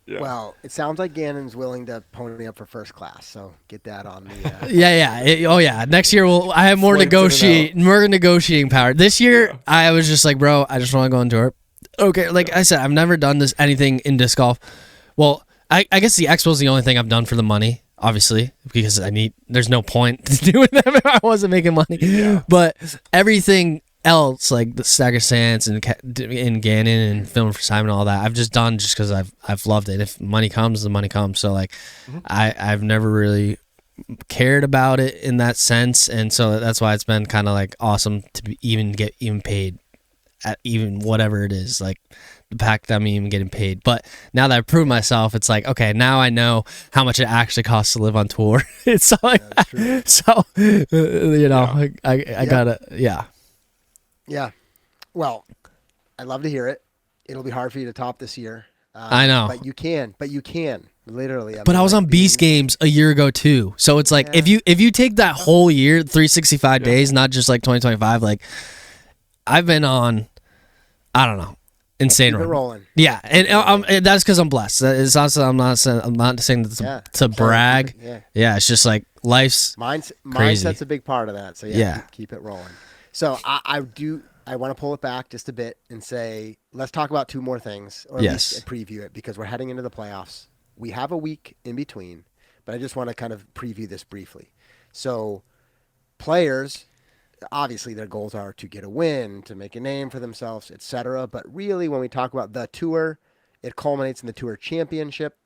Yeah. Well, it sounds like Gannon's willing to pony up for first class, so get that on the. Yeah. Next year I have more negotiating power. This year I was just like, bro, I just want to go on tour. Okay, like I said, I've never done anything in disc golf. Well, I guess the expo is the only thing I've done for the money, obviously, because there's no point to doing them if I wasn't making money. Yeah. But everything else, like the Stagger Sands and Gannon and Film for Simon and all that, I've just done just because I've loved it. If money comes, the money comes. So like, I've never really cared about it in that sense, and so that's why it's been kind of like awesome to get paid at even whatever it is, like the fact that I'm even getting paid. But now that I've proved myself, it's like, okay, now I know how much it actually costs to live on tour. It's like, so I gotta, Yeah. Well, I'd love to hear it. It'll be hard for you to top this year. I know. But you can. Literally. But I was on Beast Games a year ago too. So it's like, if you take that whole year, 365 days, not just like 2025, like I've been on, I don't know, insane run. Rolling. Yeah, and that's because I'm blessed. It's also I'm not saying that to brag. Yeah, it's just like life's crazy. Mindset's a big part of that. So keep it rolling. So I want to pull it back just a bit and say, let's talk about 2 more things, or at least preview it, because we're heading into the playoffs. We have a week in between, but I just want to kind of preview this briefly. So players, obviously their goals are to get a win, to make a name for themselves, etc. But really, when we talk about the tour, it culminates in the tour championship.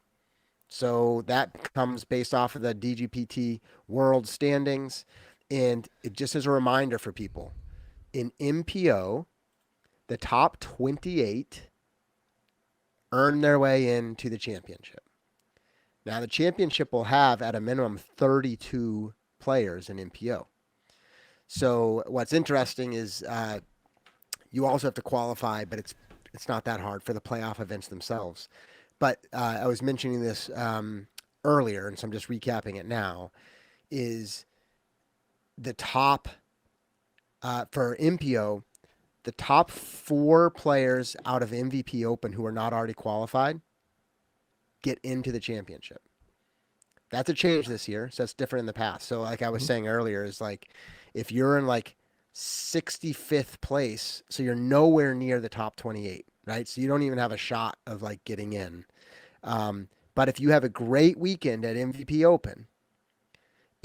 So that comes based off of the DGPT world standings. And it just as a reminder for people, in MPO, the top 28 earn their way into the championship. Now, the championship will have at a minimum 32 players in MPO. So what's interesting is you also have to qualify, but it's not that hard for the playoff events themselves. But I was mentioning this earlier, and so I'm just recapping it now, is the top, for MPO, the top 4 players out of MVP Open who are not already qualified get into the championship. That's a change this year, so that's different in the past. So like I was saying earlier, is like if you're in like 65th place, so you're nowhere near the top 28, right? So you don't even have a shot of like getting in. But if you have a great weekend at MVP Open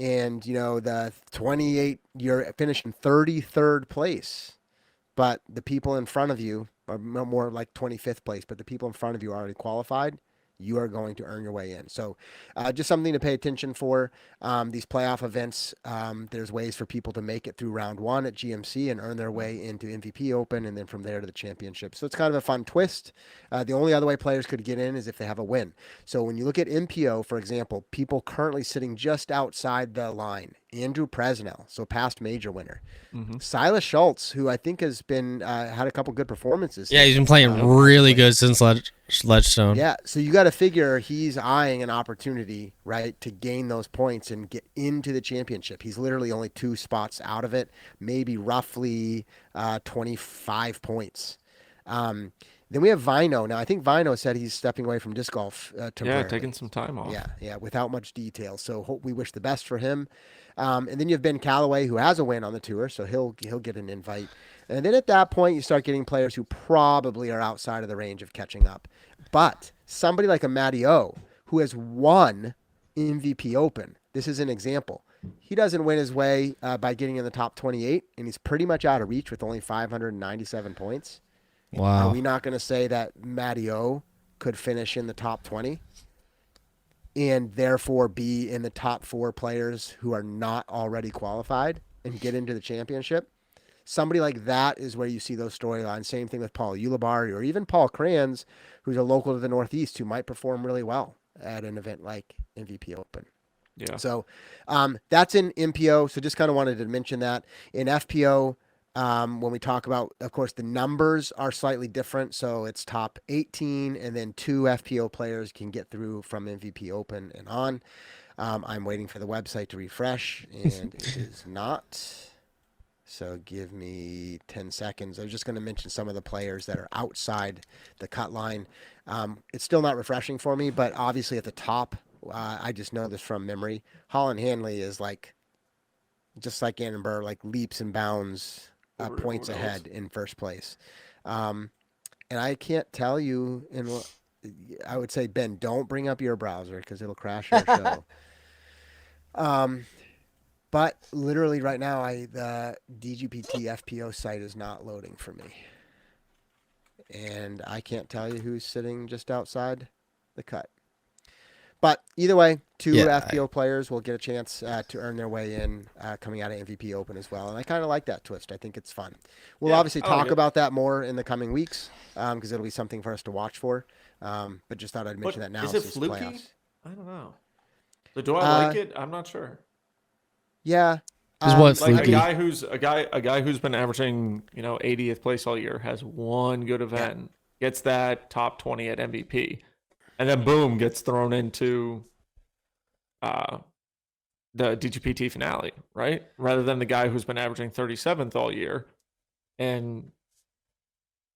and, you know, the 28, you're finishing 33rd place, but the people in front of you are more like 25th place, but the people in front of you are already qualified, you are going to earn your way in. So just something to pay attention for. These playoff events, there's ways for people to make it through round 1 at GMC and earn their way into MVP Open and then from there to the championship. So it's kind of a fun twist. The only other way players could get in is if they have a win. So when you look at MPO, for example, people currently sitting just outside the line, Andrew Presnell, so past major winner. Silas Schultz, who I think has been had a couple good performances. Yeah, he's been playing really good since Ledgestone. Yeah, so you got to figure he's eyeing an opportunity, right, to gain those points and get into the championship. He's literally only 2 spots out of it, maybe roughly 25 points. Then we have Vino. Now, I think Vino said he's stepping away from disc golf temporarily. taking some time off. Yeah, without much detail. So we wish the best for him. And then you have Ben Calloway, who has a win on the tour, so he'll get an invite. And then at that point, you start getting players who probably are outside of the range of catching up. But somebody like a Matty O, who has won MVP Open, this is an example. He doesn't win his way by getting in the top 28, and he's pretty much out of reach with only 597 points. Wow. Are we not going to say that Matty O could finish in the top 20 and therefore be in the top 4 players who are not already qualified and get into the championship? Somebody like that is where you see those storylines. Same thing with Paul Ulibarri or even Paul Kranz, who's a local to the Northeast who might perform really well at an event like MVP Open. Yeah. So that's in MPO. So just kind of wanted to mention that. In FPO, when we talk about, of course, the numbers are slightly different. So it's top 18 and then 2 FPO players can get through from MVP Open and on. I'm waiting for the website to refresh and it is not. So give me 10 seconds. I was just going to mention some of the players that are outside the cut line. It's still not refreshing for me, but obviously at the top, I just know this from memory. Holland Hanley is like, just like Ganon Burr, like leaps and bounds points ahead in first place. And I can't tell you, I would say, Ben, don't bring up your browser because it'll crash your show. But literally right now, the DGPT FPO site is not loading for me. And I can't tell you who's sitting just outside the cut. But either way, 2 FPO players will get a chance to earn their way in coming out of MVP Open as well. And I kind of like that twist. I think it's fun. We'll obviously talk about that more in the coming weeks because it'll be something for us to watch for. But just thought I'd mention that now. Is it fluky? Playoffs. I don't know. So do I like it? I'm not sure. Yeah. Is what Like fluky? a guy who's been averaging 80th place all year has one good event, gets that top 20 at MVP, and then boom gets thrown into the DGPT finale, right? Rather than the guy who's been averaging 37th all year and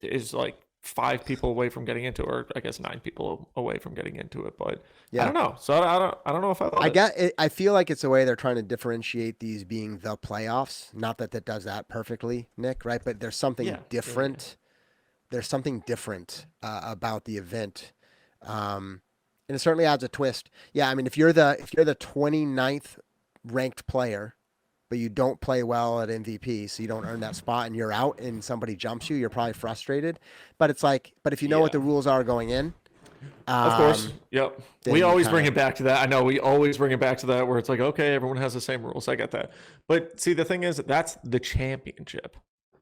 is like 5 people away from getting into it, or I guess 9 people away from getting into it. But I don't know. So I don't know if I love it. I feel like it's a way they're trying to differentiate these being the playoffs. Not that does that perfectly, Nick, right? But there's something different. There's something different about the event. And it certainly adds a twist. Yeah, I mean, if you're the 29th ranked player, but you don't play well at MVP, so you don't earn that spot and you're out and somebody jumps you, you're probably frustrated. But it's like, but if you know what the rules are going in, Of course. Yep. then We you always kinda- bring it back to that. I know we always bring it back to that where it's like, okay, everyone has the same rules. I get that. But see, the thing is, that's the championship.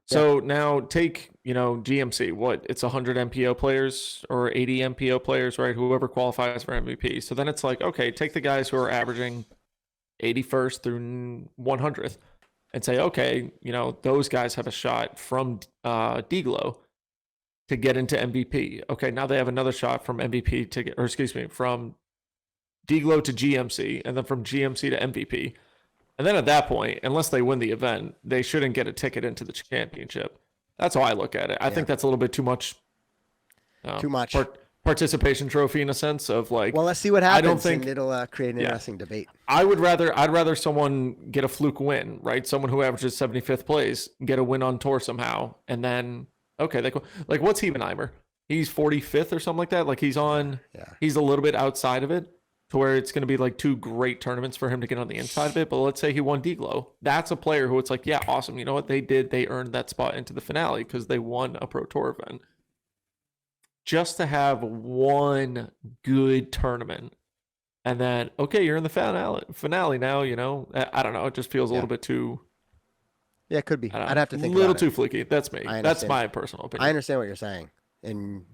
So now take, GMC, it's 100 MPO players or 80 MPO players, right? Whoever qualifies for MVP. So then it's like, okay, take the guys who are averaging 81st through 100th and say, okay, those guys have a shot from D-Glow to get into MVP. Okay, now they have another shot from MVP to get, or excuse me, from D-Glow to GMC, and then from GMC to MVP. And then at that point, unless they win the event, they shouldn't get a ticket into the championship. That's how I look at it. I think that's a little bit too much. Too much. Participation trophy in a sense of like. Well, let's see what happens. I don't think and it'll create an interesting debate. I'd rather someone get a fluke win, right? Someone who averages 75th place get a win on tour somehow, and then okay, like what's Hebenheimer? He's 45th or something like that. Like he's a little bit outside of it to where it's going to be like two great tournaments for him to get on the inside of it. But let's say he won D-Glow. That's a player who it's like, yeah, awesome. You know what they did? They earned that spot into the finale because they won a Pro Tour event. Just to have one good tournament and then, okay, you're in the finale now, I don't know. It just feels a little bit too. Yeah, it could be. I'd have to think a little about too it. fluky. That's me. That's my personal opinion. I understand what you're saying. And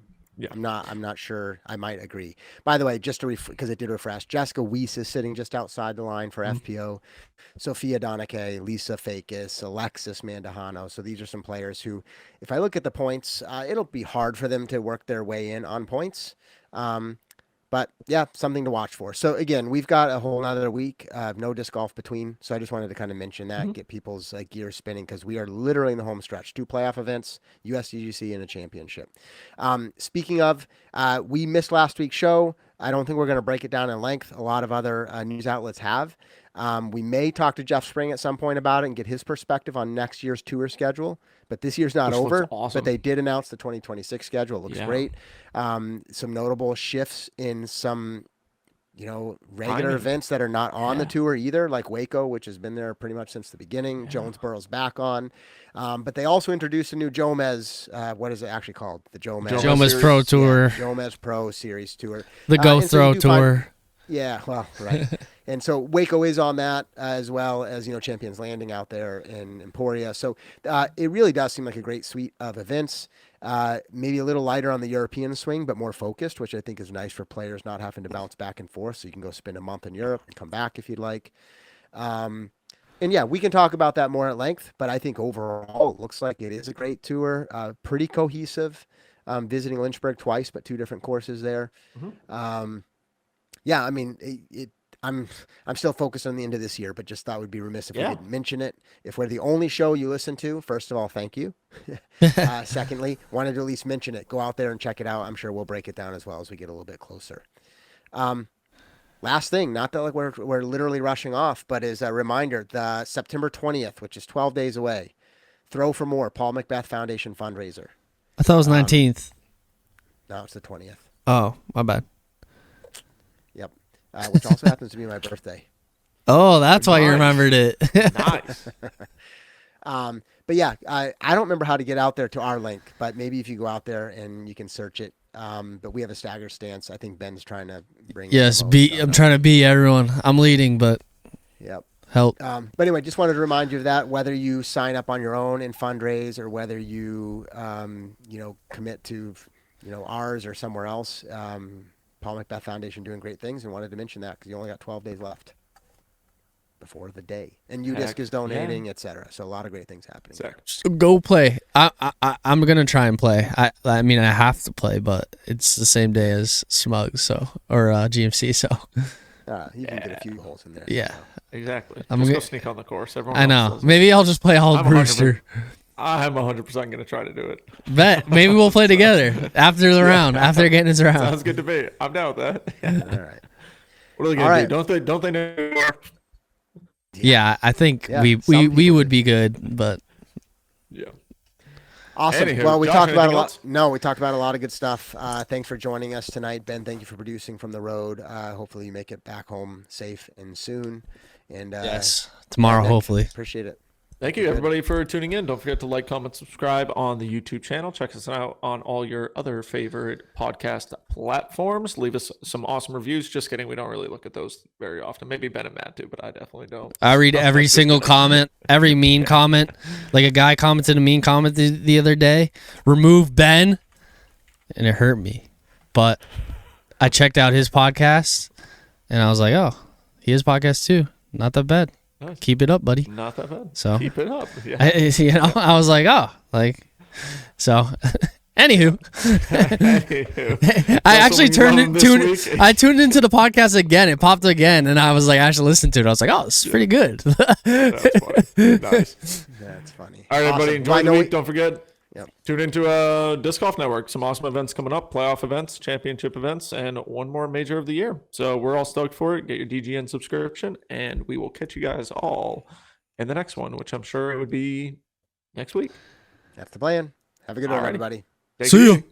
I'm not sure. I might agree. By the way, just to because it did refresh, Jessica Weiss is sitting just outside the line for FPO. Sophia Donake, Lisa Fakis, Alexis Mandahano. So these are some players who, if I look at the points, it'll be hard for them to work their way in on points. But yeah, something to watch for. So again, we've got a whole nother week of no disc golf between. So I just wanted to kind of mention that, get people's gears spinning because we are literally in the home stretch. 2 playoff events, USDGC, and a championship. Speaking of, we missed last week's show. I don't think we're going to break it down in length. A lot of other news outlets have. We may talk to Jeff Spring at some point about it and get his perspective on next year's tour schedule. But this year's not over. Awesome. But they did announce the 2026 schedule. It looks great. Some notable shifts in some, regular events that are not on the tour either, like Waco, which has been there pretty much since the beginning. Yeah. Jonesboro's back on. But they also introduced a new Jomez, what is it actually called? The Jomez Pro Tour. Yeah, Jomez Pro Series Tour. The Go Throw Tour. Yeah, well, right. And so Waco is on that as well as, Champions Landing out there in Emporia. So it really does seem like a great suite of events. Maybe a little lighter on the European swing, but more focused, which I think is nice for players not having to bounce back and forth. So you can go spend a month in Europe and come back if you'd like. And yeah, we can talk about that more at length, but I think overall it looks like it is a great tour, pretty cohesive, visiting Lynchburg twice, but 2 different courses there. Mm-hmm. Yeah, I mean, I'm still focused on the end of this year, but just thought we'd be remiss if we didn't mention it. If we're the only show you listen to, first of all, thank you. Secondly, wanted to at least mention it. Go out there and check it out. I'm sure we'll break it down as well as we get a little bit closer. Last thing, not that like we're literally rushing off, but is a reminder, the September 20th, which is 12 days away, Throw for More, Paul Macbeth Foundation fundraiser. I thought it was 19th. No, it's the 20th. Oh, my bad. Yep. Which also happens to be my birthday. Oh, that's why you remembered it. Nice. But yeah, I don't remember how to get out there to our link, but maybe if you go out there and you can search it. But we have a stagger stance. I think Ben's trying to bring. Yes, I'm trying to beat everyone. I'm leading, but yep. Help. But anyway, just wanted to remind you of that. Whether you sign up on your own and fundraise, or whether you commit to ours or somewhere else. Paul Macbeth Foundation doing great things, and wanted to mention that because you only got 12 days left before the day, and UDisc is donating, etc. So a lot of great things happening. So go play. I'm gonna try and play. I mean I have to play, but it's the same day as Smug, or GMC. So you can get a few holes in there. Yeah, exactly. I'm just gonna go sneak on the course. Everyone I know. Maybe I'll just play Hall Brewster. I'm 100% going to try to do it. Bet. Maybe we'll play together after the round, after getting his round. Sounds good to me. I'm down with that. All right. What are they going to do? Don't they know? Yeah, I think we would be good, but yeah. Awesome. Anywho, well, we Josh, talked about a lot. else? No, we talked about a lot of good stuff. Thanks for joining us tonight, Ben. Thank you for producing from the road. Hopefully you make it back home safe and soon. And Yes, tomorrow, Nick, hopefully. appreciate it. Thank you, everybody, for tuning in. Don't forget to like, comment, subscribe on the YouTube channel. Check us out on all your other favorite podcast platforms. Leave us some awesome reviews. Just kidding. We don't really look at those very often. Maybe Ben and Matt do, but I definitely don't. I read every single comment, every mean comment. Like a guy commented a mean comment the other day. Remove Ben, and it hurt me. But I checked out his podcast, and I was like, oh, he has podcasts too. Not that bad. Nice. Keep it up, buddy. Not that bad. So Keep it up. Yeah. I was like, oh, like, so. Anywho, I actually I tuned into the podcast again. It popped again, and I was like, I actually listened to it. I was like, oh, this is pretty good. That's funny. Nice. That's funny. All right, everybody, Awesome. enjoy Well, I the know week. Don't forget, Yep. tune into Disc Golf Network. Some awesome events coming up, playoff events, championship events, and one more major of the year. So we're all stoked for it. Get your DGN subscription, and we will catch you guys all in the next one, which I'm sure it would be next week. That's the plan. Have a good one, Alrighty. everybody. Take See it ya. easy.